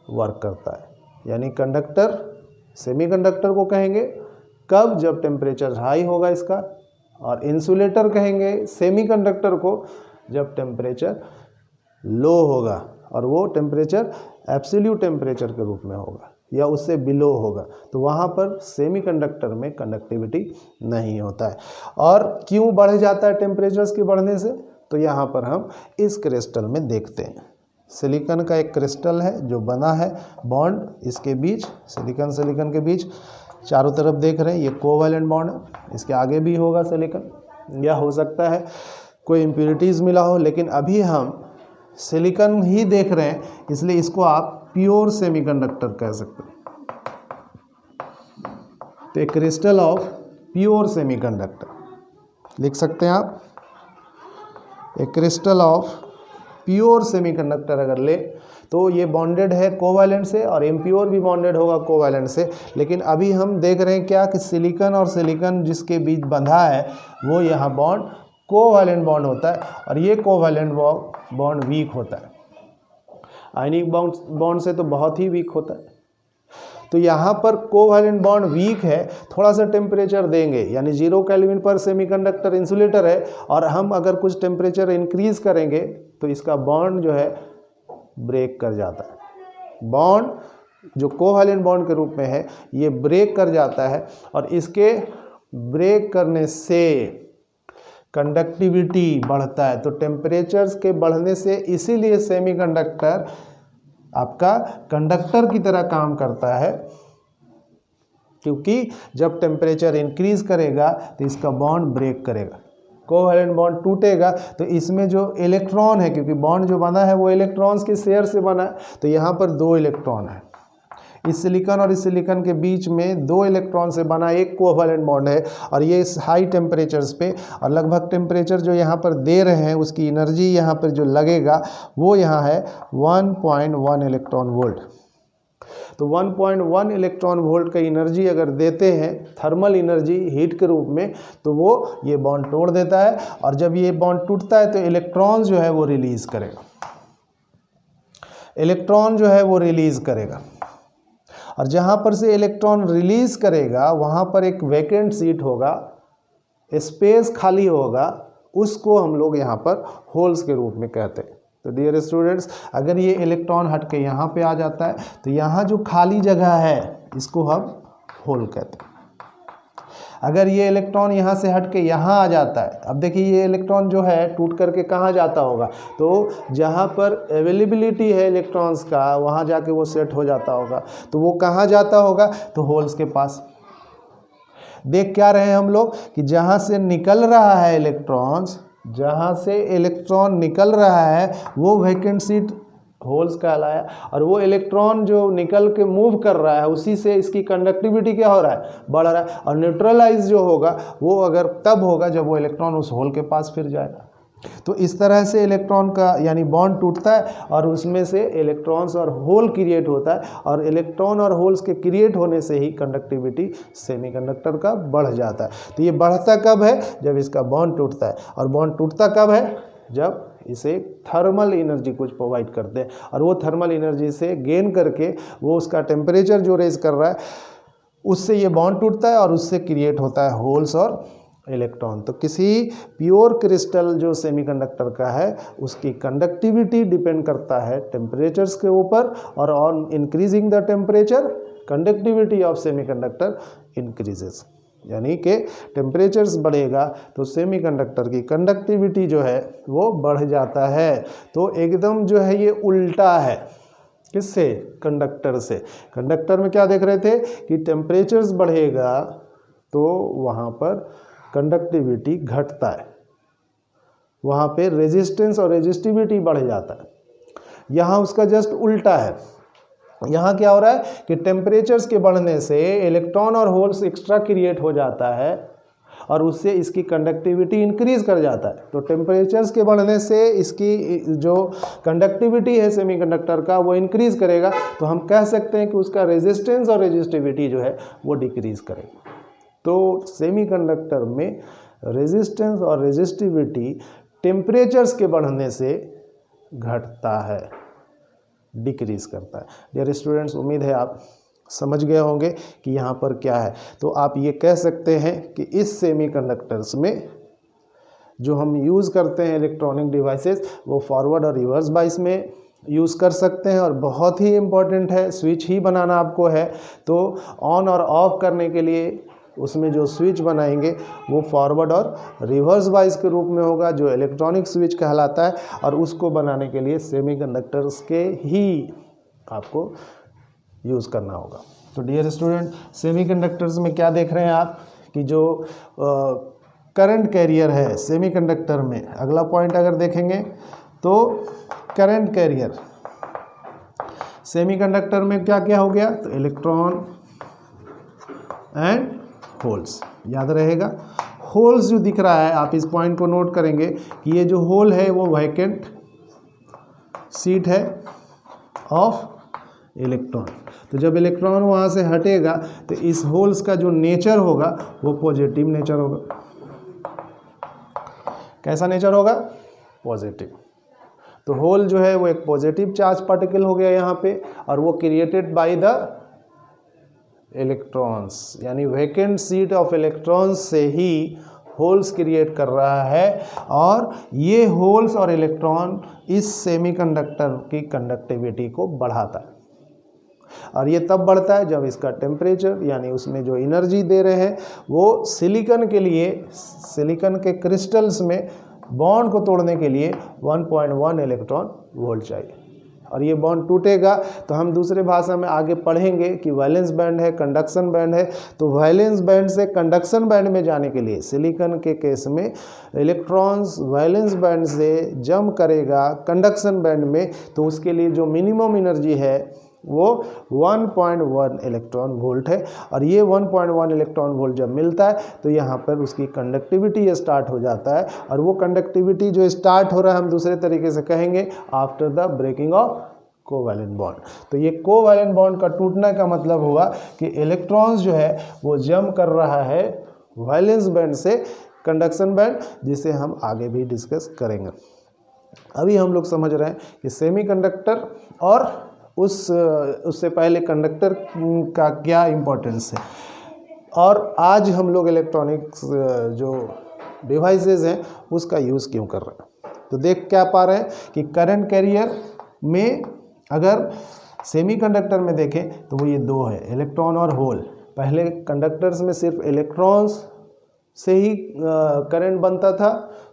वर्क करता है। यानी कंडक्टर सेमीकंडक्टर को कहेंगे कब, जब टेम्परेचर हाई होगा इसका, और इंसुलेटर कहेंगे सेमीकंडक्टर को जब टेम्परेचर लो होगा, और वो टेम्परेचर एब्सोल्यूट टेम्परेचर के रूप में होगा या उससे बिलो होगा, तो वहाँ पर सेमीकंडक्टर में कंडक्टिविटी नहीं होता है। और क्यों बढ़ जाता है टेम्परेचर्स के बढ़ने से, तो यहाँ पर हम इस क्रिस्टल में देखते हैं। सिलिकॉन का एक क्रिस्टल है जो बना है, बॉन्ड इसके बीच, सिलिकॉन के बीच चारों तरफ देख रहे हैं, ये कोवैलेंट बॉन्ड है। इसके आगे भी होगा सिलिकॉन, या हो सकता है कोई इम्प्योरिटीज़ मिला हो, लेकिन अभी हम सिलिकॉन ही देख रहे हैं, इसलिए इसको आप प्योर सेमीकंडक्टर कह सकते हैं। तो एक क्रिस्टल ऑफ प्योर सेमीकंडक्टर लिख सकते हैं आप। एक क्रिस्टल ऑफ प्योर सेमीकंडक्टर अगर ले तो ये बॉन्डेड है कोवैलेंट से, और इम्प्योर भी बॉन्डेड होगा कोवैलेंट से। लेकिन अभी हम देख रहे हैं क्या कि सिलिकॉन और सिलिकॉन जिसके बीच बंधा है वो यहाँ बॉन्ड कोवैलेंट बॉन्ड होता है, और ये कोवैलेंट बॉन्ड वीक होता है। आयनिक बॉन्ड से तो बहुत ही वीक होता है। तो यहाँ पर कोवैलेंट बॉन्ड वीक है, थोड़ा सा टेम्परेचर देंगे, यानी 0 केल्विन पर सेमीकंडक्टर इंसुलेटर है, और हम अगर कुछ टेम्परेचर इंक्रीज करेंगे तो इसका बॉन्ड जो है ब्रेक कर जाता है। बॉन्ड जो कोवैलेंट बॉन्ड के रूप में है ये ब्रेक कर जाता है, और इसके ब्रेक करने से कंडक्टिविटी बढ़ता है। तो टेम्परेचर्स के बढ़ने से इसीलिए सेमीकंडक्टर आपका कंडक्टर की तरह काम करता है, क्योंकि जब टेम्परेचर इंक्रीज करेगा तो इसका बॉन्ड ब्रेक करेगा, कोवैलेंट बॉन्ड टूटेगा, तो इसमें जो इलेक्ट्रॉन है, क्योंकि बॉन्ड जो बना है वो इलेक्ट्रॉन्स के शेयर से बना है, तो यहाँ पर 2 इलेक्ट्रॉन है। इस सिलिकॉन और इस सिलिकॉन के बीच में 2 इलेक्ट्रॉन से बना एक कोवैलेंट बॉन्ड है, और ये इस हाई टेम्परेचर्स पे, और लगभग टेम्परेचर जो यहाँ पर दे रहे हैं उसकी एनर्जी यहाँ पर जो लगेगा वो यहाँ है 1.1 इलेक्ट्रॉन वोल्ट। तो 1.1 इलेक्ट्रॉन वोल्ट का एनर्जी अगर देते हैं थर्मल एनर्जी हीट के रूप में, तो वो ये बॉन्ड तोड़ देता है, और जब ये बॉन्ड टूटता है तो इलेक्ट्रॉन जो है वो रिलीज करेगा, इलेक्ट्रॉन जो है वो रिलीज करेगा, और जहाँ पर से इलेक्ट्रॉन रिलीज करेगा वहाँ पर एक वैकेंट सीट होगा, स्पेस खाली होगा, उसको हम लोग यहाँ पर होल्स के रूप में कहते हैं। तो डियर स्टूडेंट्स, अगर ये इलेक्ट्रॉन हट के यहाँ पे आ जाता है तो यहाँ जो खाली जगह है इसको हम होल कहते हैं। अगर ये इलेक्ट्रॉन यहाँ से हट के यहाँ आ जाता है, अब देखिए ये इलेक्ट्रॉन जो है टूट करके कहाँ जाता होगा, तो जहाँ पर अवेलेबिलिटी है इलेक्ट्रॉन्स का वहाँ जाके वो सेट हो जाता होगा। तो वो कहाँ जाता होगा, तो होल्स के पास। देख क्या रहे हैं हम लोग कि जहाँ से निकल रहा है इलेक्ट्रॉन्स, जहाँ से इलेक्ट्रॉन निकल रहा है वो वैकेंट सीट होल्स कहलाया, और वो इलेक्ट्रॉन जो निकल के मूव कर रहा है उसी से इसकी कंडक्टिविटी क्या हो रहा है, बढ़ रहा है। और न्यूट्रलाइज जो होगा वो अगर तब होगा जब वो इलेक्ट्रॉन उस होल के पास फिर जाएगा। तो इस तरह से इलेक्ट्रॉन का यानी बॉन्ड टूटता है, और उसमें से इलेक्ट्रॉन्स और होल क्रिएट होता है, और इलेक्ट्रॉन और होल्स के क्रिएट होने से ही कंडक्टिविटी सेमीकंडक्टर का बढ़ जाता है। तो ये बढ़ता कब है, जब इसका बॉन्ड टूटता है, और बॉन्ड टूटता कब है, जब इसे थर्मल एनर्जी कुछ प्रोवाइड करते हैं, और वो थर्मल एनर्जी से गेन करके वो उसका टेम्परेचर जो रेज कर रहा है उससे ये बॉन्ड टूटता है, और उससे क्रिएट होता है होल्स और इलेक्ट्रॉन। तो किसी प्योर क्रिस्टल जो सेमीकंडक्टर का है उसकी कंडक्टिविटी डिपेंड करता है टेम्परेचर्स के ऊपर, और on increasing the temperature conductivity of semiconductor increases. यानी कि टेम्परेचर्स बढ़ेगा तो सेमीकंडक्टर की कंडक्टिविटी जो है वो बढ़ जाता है। तो एकदम जो है ये उल्टा है, किससे, कंडक्टर से। कंडक्टर में क्या देख रहे थे कि टेम्परेचर्स बढ़ेगा तो वहाँ पर कंडक्टिविटी घटता है, वहाँ पे रेजिस्टेंस और रेजिस्टिविटी बढ़ जाता है। यहाँ उसका जस्ट उल्टा है, यहाँ क्या हो रहा है कि टेम्परेचर्स के बढ़ने से इलेक्ट्रॉन और होल्स एक्स्ट्रा क्रिएट हो जाता है और उससे इसकी कंडक्टिविटी इंक्रीज कर जाता है। तो टेम्परेचर्स के बढ़ने से इसकी जो कंडक्टिविटी है सेमीकंडक्टर का वो इंक्रीज करेगा, तो हम कह सकते हैं कि उसका रेजिस्टेंस और रेजिस्टिविटी जो है वो डिक्रीज करेगा। तो सेमीकंडक्टर में रेजिस्टेंस और रेजिस्टिविटी टेम्परेचर्स के बढ़ने से घटता है, डिक्रीज करता है। डियर स्टूडेंट्स, उम्मीद है आप समझ गए होंगे कि यहाँ पर क्या है। तो आप ये कह सकते हैं कि इस सेमीकंडक्टर्स में जो हम यूज़ करते हैं इलेक्ट्रॉनिक डिवाइसेस, वो फॉरवर्ड और रिवर्स बाइस में यूज़ कर सकते हैं। और बहुत ही इम्पॉर्टेंट है, स्विच ही बनाना आपको है तो ऑन और ऑफ करने के लिए उसमें जो स्विच बनाएंगे वो फॉरवर्ड और रिवर्स बाइस के रूप में होगा, जो इलेक्ट्रॉनिक स्विच कहलाता है। और उसको बनाने के लिए सेमीकंडक्टर्स के ही आपको यूज़ करना होगा। तो डियर स्टूडेंट, सेमीकंडक्टर्स में क्या देख रहे हैं आप कि जो करंट कैरियर है सेमीकंडक्टर में, अगला पॉइंट अगर देखेंगे तो करंट कैरियर सेमीकंडक्टर में क्या क्या हो गया, तो इलेक्ट्रॉन एंड होल्स, याद रहेगा। होल्स जो दिख रहा है, आप इस पॉइंट को नोट करेंगे कि ये जो होल है वो वैकेंट सीट है ऑफ इलेक्ट्रॉन। तो जब इलेक्ट्रॉन वहाँ से हटेगा तो इस होल्स का जो नेचर होगा वो पॉजिटिव नेचर होगा। कैसा नेचर होगा, पॉजिटिव। तो होल जो है वो एक पॉजिटिव चार्ज पार्टिकल हो गया यहाँ पे, और वो क्रिएटेड बाय द इलेक्ट्रॉन्स, यानी वैकेंट सीट ऑफ इलेक्ट्रॉन्स से ही होल्स क्रिएट कर रहा है। और ये होल्स और इलेक्ट्रॉन इस सेमीकंडक्टर की कंडक्टिविटी को बढ़ाता है। और ये तब बढ़ता है जब इसका टेम्परेचर, यानी उसमें जो एनर्जी दे रहे हैं वो सिलिकॉन के लिए, सिलिकॉन के क्रिस्टल्स में बॉन्ड को तोड़ने के लिए 1.1 इलेक्ट्रॉन वोल्ट चाहिए। और ये बॉन्ड टूटेगा तो हम दूसरे भाषा में आगे पढ़ेंगे कि वैलेंस बैंड है, कंडक्शन बैंड है। तो वैलेंस बैंड से कंडक्शन बैंड में जाने के लिए सिलिकॉन के केस में इलेक्ट्रॉन्स वैलेंस बैंड से जंप करेगा कंडक्शन बैंड में, तो उसके लिए जो मिनिमम एनर्जी है वो 1.1 इलेक्ट्रॉन वोल्ट है। और ये 1.1 इलेक्ट्रॉन वोल्ट जब मिलता है तो यहाँ पर उसकी कंडक्टिविटी स्टार्ट हो जाता है। और वो कंडक्टिविटी जो स्टार्ट हो रहा है, हम दूसरे तरीके से कहेंगे, after the breaking off covalent bond. तो ये कोवैलेंट बॉन्ड का टूटने का मतलब हुआ कि इलेक्ट्रॉन्स जो है वो जंप कर रहा है वैलेंस बैंड से कंडक्शन बैंड, जिसे हम आगे भी डिस्कस करेंगे। अभी हम लोग समझ रहे हैं कि सेमीकंडक्टर और उससे पहले कंडक्टर का क्या इम्पोर्टेंस है। और आज हम लोग इलेक्ट्रॉनिक्स जो डिवाइसेस हैं उसका यूज़ क्यों कर रहे हैं। तो देख क्या पा रहे हैं कि करंट कैरियर में अगर सेमीकंडक्टर में देखें तो वो ये दो है, इलेक्ट्रॉन और होल। पहले कंडक्टर्स में सिर्फ इलेक्ट्रॉन्स से ही करंट बनता था,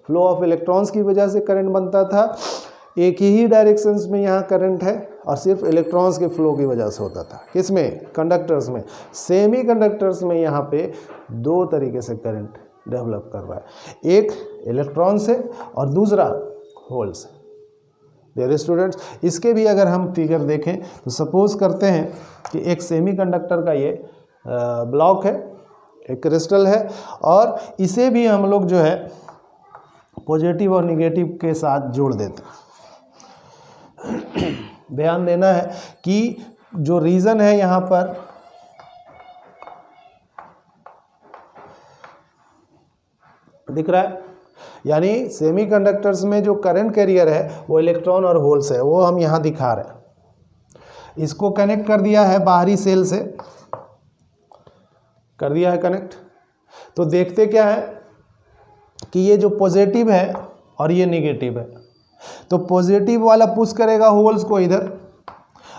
फ्लो ऑफ इलेक्ट्रॉन्स की वजह से करंट बनता था। एक ही डायरेक्शंस में यहाँ करंट है और सिर्फ इलेक्ट्रॉन्स के फ्लो की वजह से होता था। किसमें, कंडक्टर्स में। सेमी कंडक्टर्स में यहाँ पे दो तरीके से करंट डेवलप कर रहा है, एक इलेक्ट्रॉन से और दूसरा होल से। डियर स्टूडेंट्स, इसके भी अगर हम फिगर देखें तो सपोज करते हैं कि एक सेमी कंडक्टर का ये ब्लॉक है, एक क्रिस्टल है, और इसे भी हम लोग जो है पॉजिटिव और निगेटिव के साथ जोड़ देते हैं। ध्यान देना है कि जो रीजन है यहाँ पर दिख रहा है, यानी सेमीकंडक्टर्स में जो करंट कैरियर है वो इलेक्ट्रॉन और होल्स है, वो हम यहाँ दिखा रहे हैं। इसको कनेक्ट कर दिया है बाहरी सेल से, कर दिया है कनेक्ट। तो देखते क्या है कि ये जो पॉजिटिव है और ये नेगेटिव है, तो पॉजिटिव वाला पुश करेगा होल्स को इधर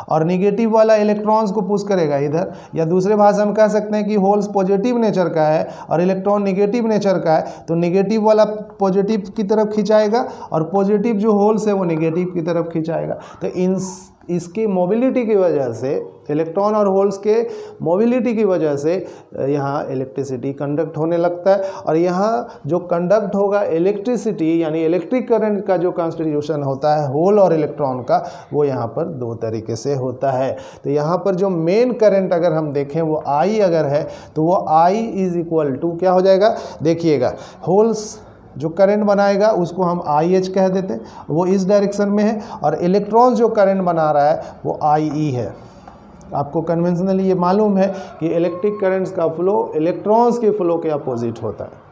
और नेगेटिव वाला इलेक्ट्रॉन्स को पुश करेगा इधर। या दूसरे भाषा में कह सकते हैं कि होल्स पॉजिटिव नेचर का है और इलेक्ट्रॉन नेगेटिव नेचर का है, तो नेगेटिव वाला पॉजिटिव की तरफ खिंचाएगा और पॉजिटिव जो होल्स है वो नेगेटिव की तरफ खिंचाएगा। तो इन इसकी मोबिलिटी की वजह से, इलेक्ट्रॉन और होल्स के मोबिलिटी की वजह से यहाँ इलेक्ट्रिसिटी कंडक्ट होने लगता है। और यहाँ जो कंडक्ट होगा इलेक्ट्रिसिटी यानी इलेक्ट्रिक करंट का जो कॉन्स्टिट्यूशन होता है होल और इलेक्ट्रॉन का, वो यहाँ पर दो तरीके से होता है। तो यहाँ पर जो मेन करंट अगर हम देखें वो I अगर है तो वो I इज इक्वल टू क्या हो जाएगा, देखिएगा होल्स जो करंट बनाएगा उसको हम IH कह देते हैं, वो इस डायरेक्शन में है, और इलेक्ट्रॉन जो करंट बना रहा है वो IE है। आपको कन्वेंशनली ये मालूम है कि इलेक्ट्रिक करंट्स का फ्लो इलेक्ट्रॉन्स के फ्लो के अपोजिट होता है।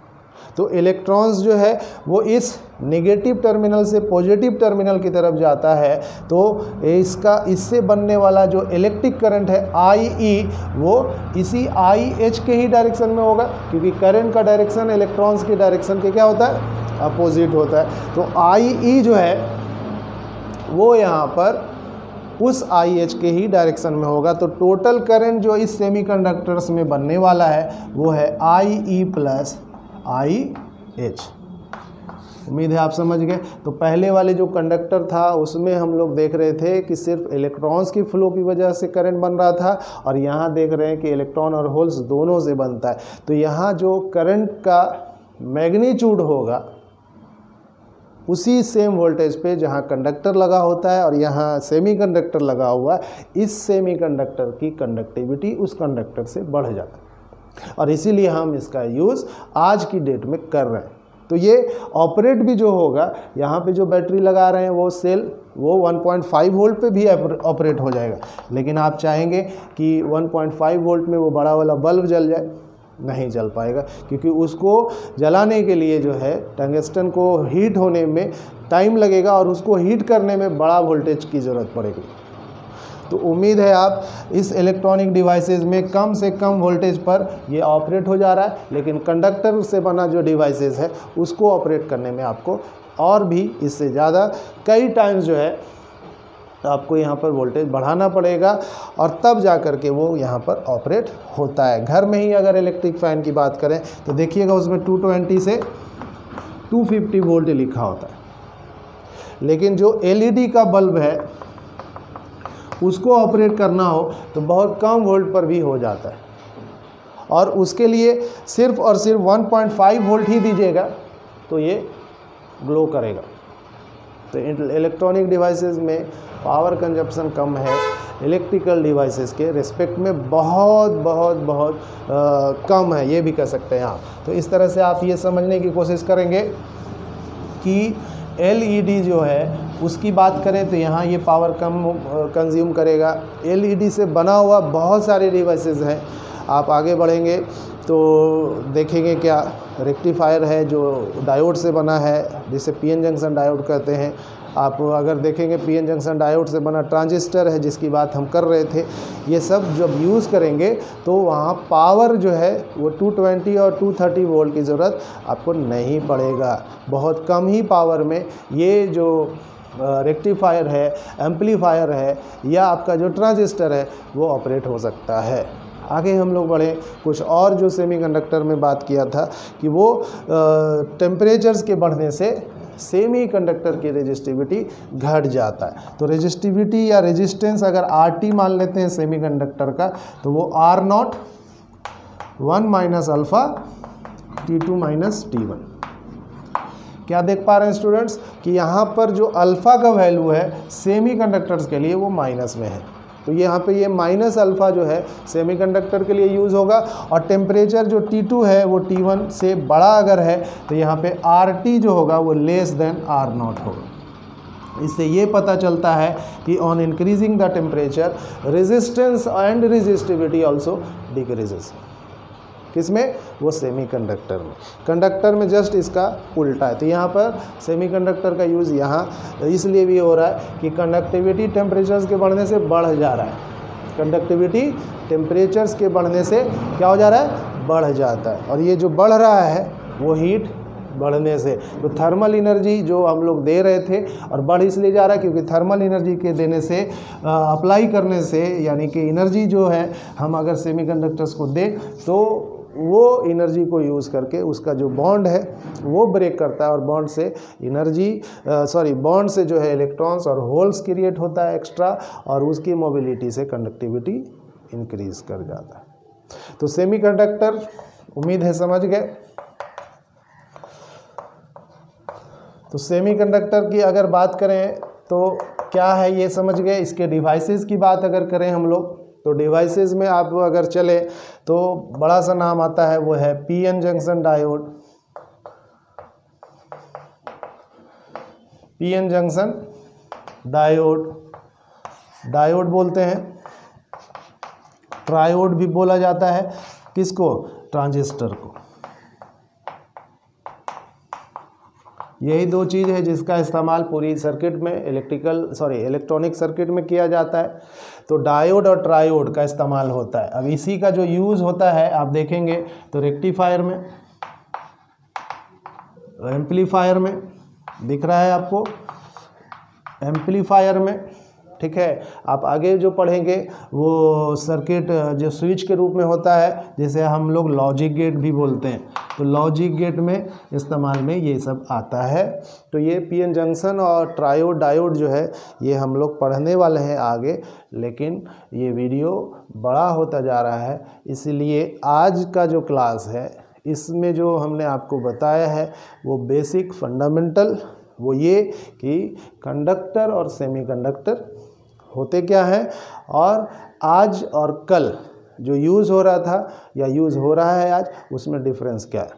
तो इलेक्ट्रॉन्स जो है वो इस नेगेटिव टर्मिनल से पॉजिटिव टर्मिनल की तरफ जाता है, तो इससे बनने वाला जो इलेक्ट्रिक करंट है IE वो इसी IH के ही डायरेक्शन में होगा, क्योंकि करंट का डायरेक्शन इलेक्ट्रॉन्स के डायरेक्शन के क्या होता है, अपोजिट होता है। तो IE जो है वो यहाँ पर उस IH के ही डायरेक्शन में होगा। तो टोटल करंट जो इस सेमीकंडक्टर्स में बनने वाला है वो है IE प्लस IH। उम्मीद है आप समझ गए। तो पहले वाले जो कंडक्टर था उसमें हम लोग देख रहे थे कि सिर्फ इलेक्ट्रॉन्स की फ्लो की वजह से करंट बन रहा था, और यहाँ देख रहे हैं कि इलेक्ट्रॉन और होल्स दोनों से बनता है। तो यहाँ जो करंट का मैग्नीट्यूड होगा उसी सेम वोल्टेज पे जहाँ कंडक्टर लगा होता है और यहाँ सेमीकंडक्टर लगा हुआ है, इस सेमीकंडक्टर की कंडक्टिविटी उस कंडक्टर से बढ़ जाता है, और इसीलिए हम इसका यूज़ आज की डेट में कर रहे हैं। तो ये ऑपरेट भी जो होगा, यहाँ पे जो बैटरी लगा रहे हैं वो सेल वो 1.5 वोल्ट पे भी ऑपरेट हो जाएगा, लेकिन आप चाहेंगे कि 1.5 वोल्ट में वो बड़ा वाला बल्ब जल जाए, नहीं जल पाएगा, क्योंकि उसको जलाने के लिए जो है टंगस्टन को हीट होने में टाइम लगेगा और उसको हीट करने में बड़ा वोल्टेज की ज़रूरत पड़ेगी। तो उम्मीद है आप इस इलेक्ट्रॉनिक डिवाइसेस में कम से कम वोल्टेज पर ये ऑपरेट हो जा रहा है, लेकिन कंडक्टर से बना जो डिवाइसेस है उसको ऑपरेट करने में आपको और भी इससे ज़्यादा कई टाइम्स जो है आपको यहाँ पर वोल्टेज बढ़ाना पड़ेगा, और तब जा कर के वो यहाँ पर ऑपरेट होता है। घर में ही अगर इलेक्ट्रिक फ़ैन की बात करें तो देखिएगा उसमें 220 से 250 वोल्ट लिखा होता है, लेकिन जो LED का बल्ब है उसको ऑपरेट करना हो तो बहुत कम वोल्ट पर भी हो जाता है, और उसके लिए सिर्फ और सिर्फ 1.5 वोल्ट ही दीजिएगा तो ये ग्लो करेगा। तो इलेक्ट्रॉनिक डिवाइसेस में पावर कंजप्शन कम है इलेक्ट्रिकल डिवाइसेस के रिस्पेक्ट में, बहुत बहुत बहुत कम है, ये भी कह सकते हैं आप। तो इस तरह से आप ये समझने की कोशिश करेंगे कि LED जो है उसकी बात करें तो यहाँ ये पावर कम कंज्यूम करेगा। LED से बना हुआ बहुत सारे डिवाइसेस हैं, आप आगे बढ़ेंगे तो देखेंगे क्या रेक्टिफायर है जो डायोड से बना है, जिसे PN जंक्शन डायोड कहते हैं। आप अगर देखेंगे PN जंक्शन डायोड से बना ट्रांजिस्टर है जिसकी बात हम कर रहे थे। ये सब जब यूज़ करेंगे तो वहाँ पावर जो है वो 220 और 230 वोल्ट की ज़रूरत आपको नहीं पड़ेगा। बहुत कम ही पावर में ये जो रेक्टिफायर है, एम्पलीफायर है, या आपका जो ट्रांजिस्टर है वो ऑपरेट हो सकता है। आगे हम लोग बढ़े, कुछ और जो सेमीकंडक्टर में बात किया था कि वो टेम्परेचर्स के बढ़ने से सेमीकंडक्टर की रेजिस्टिविटी घट जाता है। तो रेजिस्टिविटी या रेजिस्टेंस अगर RT मान लेते हैं सेमीकंडक्टर का, तो वो R0 1 minus alpha T2 minus T1। क्या देख पा रहे हैं स्टूडेंट्स कि यहाँ पर जो अल्फ़ा का वैल्यू है सेमीकंडक्टर्स के लिए वो माइनस में है, तो यहाँ पे ये माइनस अल्फ़ा जो है सेमीकंडक्टर के लिए यूज़ होगा, और टेम्परेचर जो T2 है वो T1 से बड़ा अगर है तो यहाँ पे RT जो होगा वो लेस देन R0 होगा। इससे ये पता चलता है कि on increasing the temperature resistance and resistivity also decreases. किसमें? वो सेमीकंडक्टर में। कंडक्टर में जस्ट इसका उल्टा है। तो यहाँ पर सेमीकंडक्टर का यूज़ यहाँ इसलिए भी हो रहा है कि कंडक्टिविटी टेम्परेचर्स के बढ़ने से बढ़ जा रहा है। कंडक्टिविटी टेम्परेचर्स के बढ़ने से क्या हो जा रहा है? बढ़ जाता है, और ये जो बढ़ रहा है वो हीट बढ़ने से। तो थर्मल एनर्जी जो हम लोग दे रहे थे, और बढ़ इसलिए जा रहा है क्योंकि थर्मल एनर्जी के देने से अप्लाई करने से, यानी कि एनर्जी जो है हम अगर सेमीकंडक्टर्स को दें तो वो एनर्जी को यूज़ करके उसका जो बॉन्ड है वो ब्रेक करता है और बॉन्ड से बॉन्ड से जो है इलेक्ट्रॉन्स और होल्स क्रिएट होता है एक्स्ट्रा, और उसकी मोबिलिटी से कंडक्टिविटी इंक्रीज कर जाता है। तो सेमीकंडक्टर उम्मीद है समझ गए। तो सेमीकंडक्टर की अगर बात करें तो क्या है ये समझ गए। इसके डिवाइसेस की बात अगर करें हम लोग, तो डिवाइसेस में आप अगर चले तो बड़ा सा नाम आता है, वो है PN junction diode. PN junction diode बोलते हैं। ट्रायोड भी बोला जाता है, किसको? ट्रांजिस्टर को। यही दो चीज़ है जिसका इस्तेमाल पूरी सर्किट में इलेक्ट्रॉनिक सर्किट में किया जाता है। तो डायोड और ट्रायोड का इस्तेमाल होता है। अब इसी का जो यूज़ होता है आप देखेंगे तो रेक्टिफायर में, एम्पलीफायर में, दिख रहा है आपको, एम्पलीफायर में, ठीक है। आप आगे जो पढ़ेंगे वो सर्किट जो स्विच के रूप में होता है, जैसे हम लोग लॉजिक गेट भी बोलते हैं, तो लॉजिक गेट में इस्तेमाल में ये सब आता है। तो ये पीएन जंक्शन और ट्रायोड डायोड जो है ये हम लोग पढ़ने वाले हैं आगे, लेकिन ये वीडियो बड़ा होता जा रहा है, इसलिए आज का जो क्लास है इसमें जो हमने आपको बताया है वो बेसिक फंडामेंटल, वो ये कि कंडक्टर और सेमीकंडक्टर होते क्या हैं, और आज और कल जो यूज़ हो रहा था या यूज़ हो रहा है आज, उसमें डिफरेंस क्या है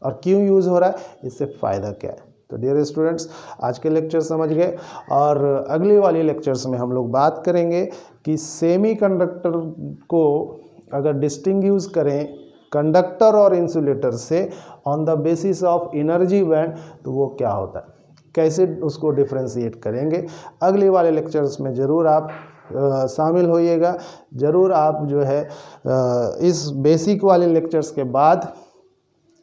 और क्यों यूज़ हो रहा है, इससे फ़ायदा क्या है। तो डियर स्टूडेंट्स, आज के लेक्चर समझ गए, और अगली वाली लेक्चर्स में हम लोग बात करेंगे कि सेमीकंडक्टर को अगर डिस्टिंग्विश करें कंडक्टर और इंसुलेटर से on the basis of energy band, तो वो क्या होता है, कैसे उसको डिफ्रेंशिएट करेंगे। अगले वाले लेक्चर्स में ज़रूर आप शामिल होइएगा। ज़रूर आप जो है इस बेसिक वाले लेक्चर्स के बाद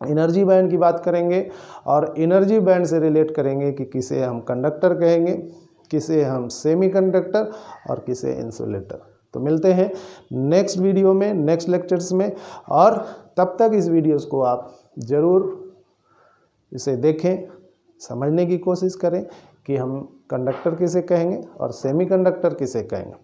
एनर्जी बैंड की बात करेंगे, और एनर्जी बैंड से रिलेट करेंगे कि किसे हम कंडक्टर कहेंगे, किसे हम सेमीकंडक्टर और किसे इंसुलेटर। तो मिलते हैं नेक्स्ट वीडियो में, नेक्स्ट लेक्चर्स में, और तब तक इस वीडियोस को आप ज़रूर इसे देखें, समझने की कोशिश करें कि हम कंडक्टर किसे कहेंगे और सेमीकंडक्टर किसे कहेंगे।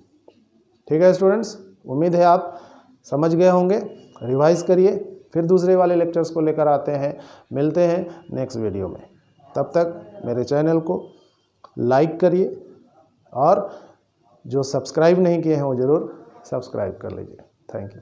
ठीक है स्टूडेंट्स, उम्मीद है आप समझ गए होंगे। रिवाइज करिए, फिर दूसरे वाले लेक्चर्स को लेकर आते हैं। मिलते हैं नेक्स्ट वीडियो में। तब तक मेरे चैनल को लाइक करिए, और जो सब्सक्राइब नहीं किए हैं वो ज़रूर सब्सक्राइब कर लीजिए। Thank you.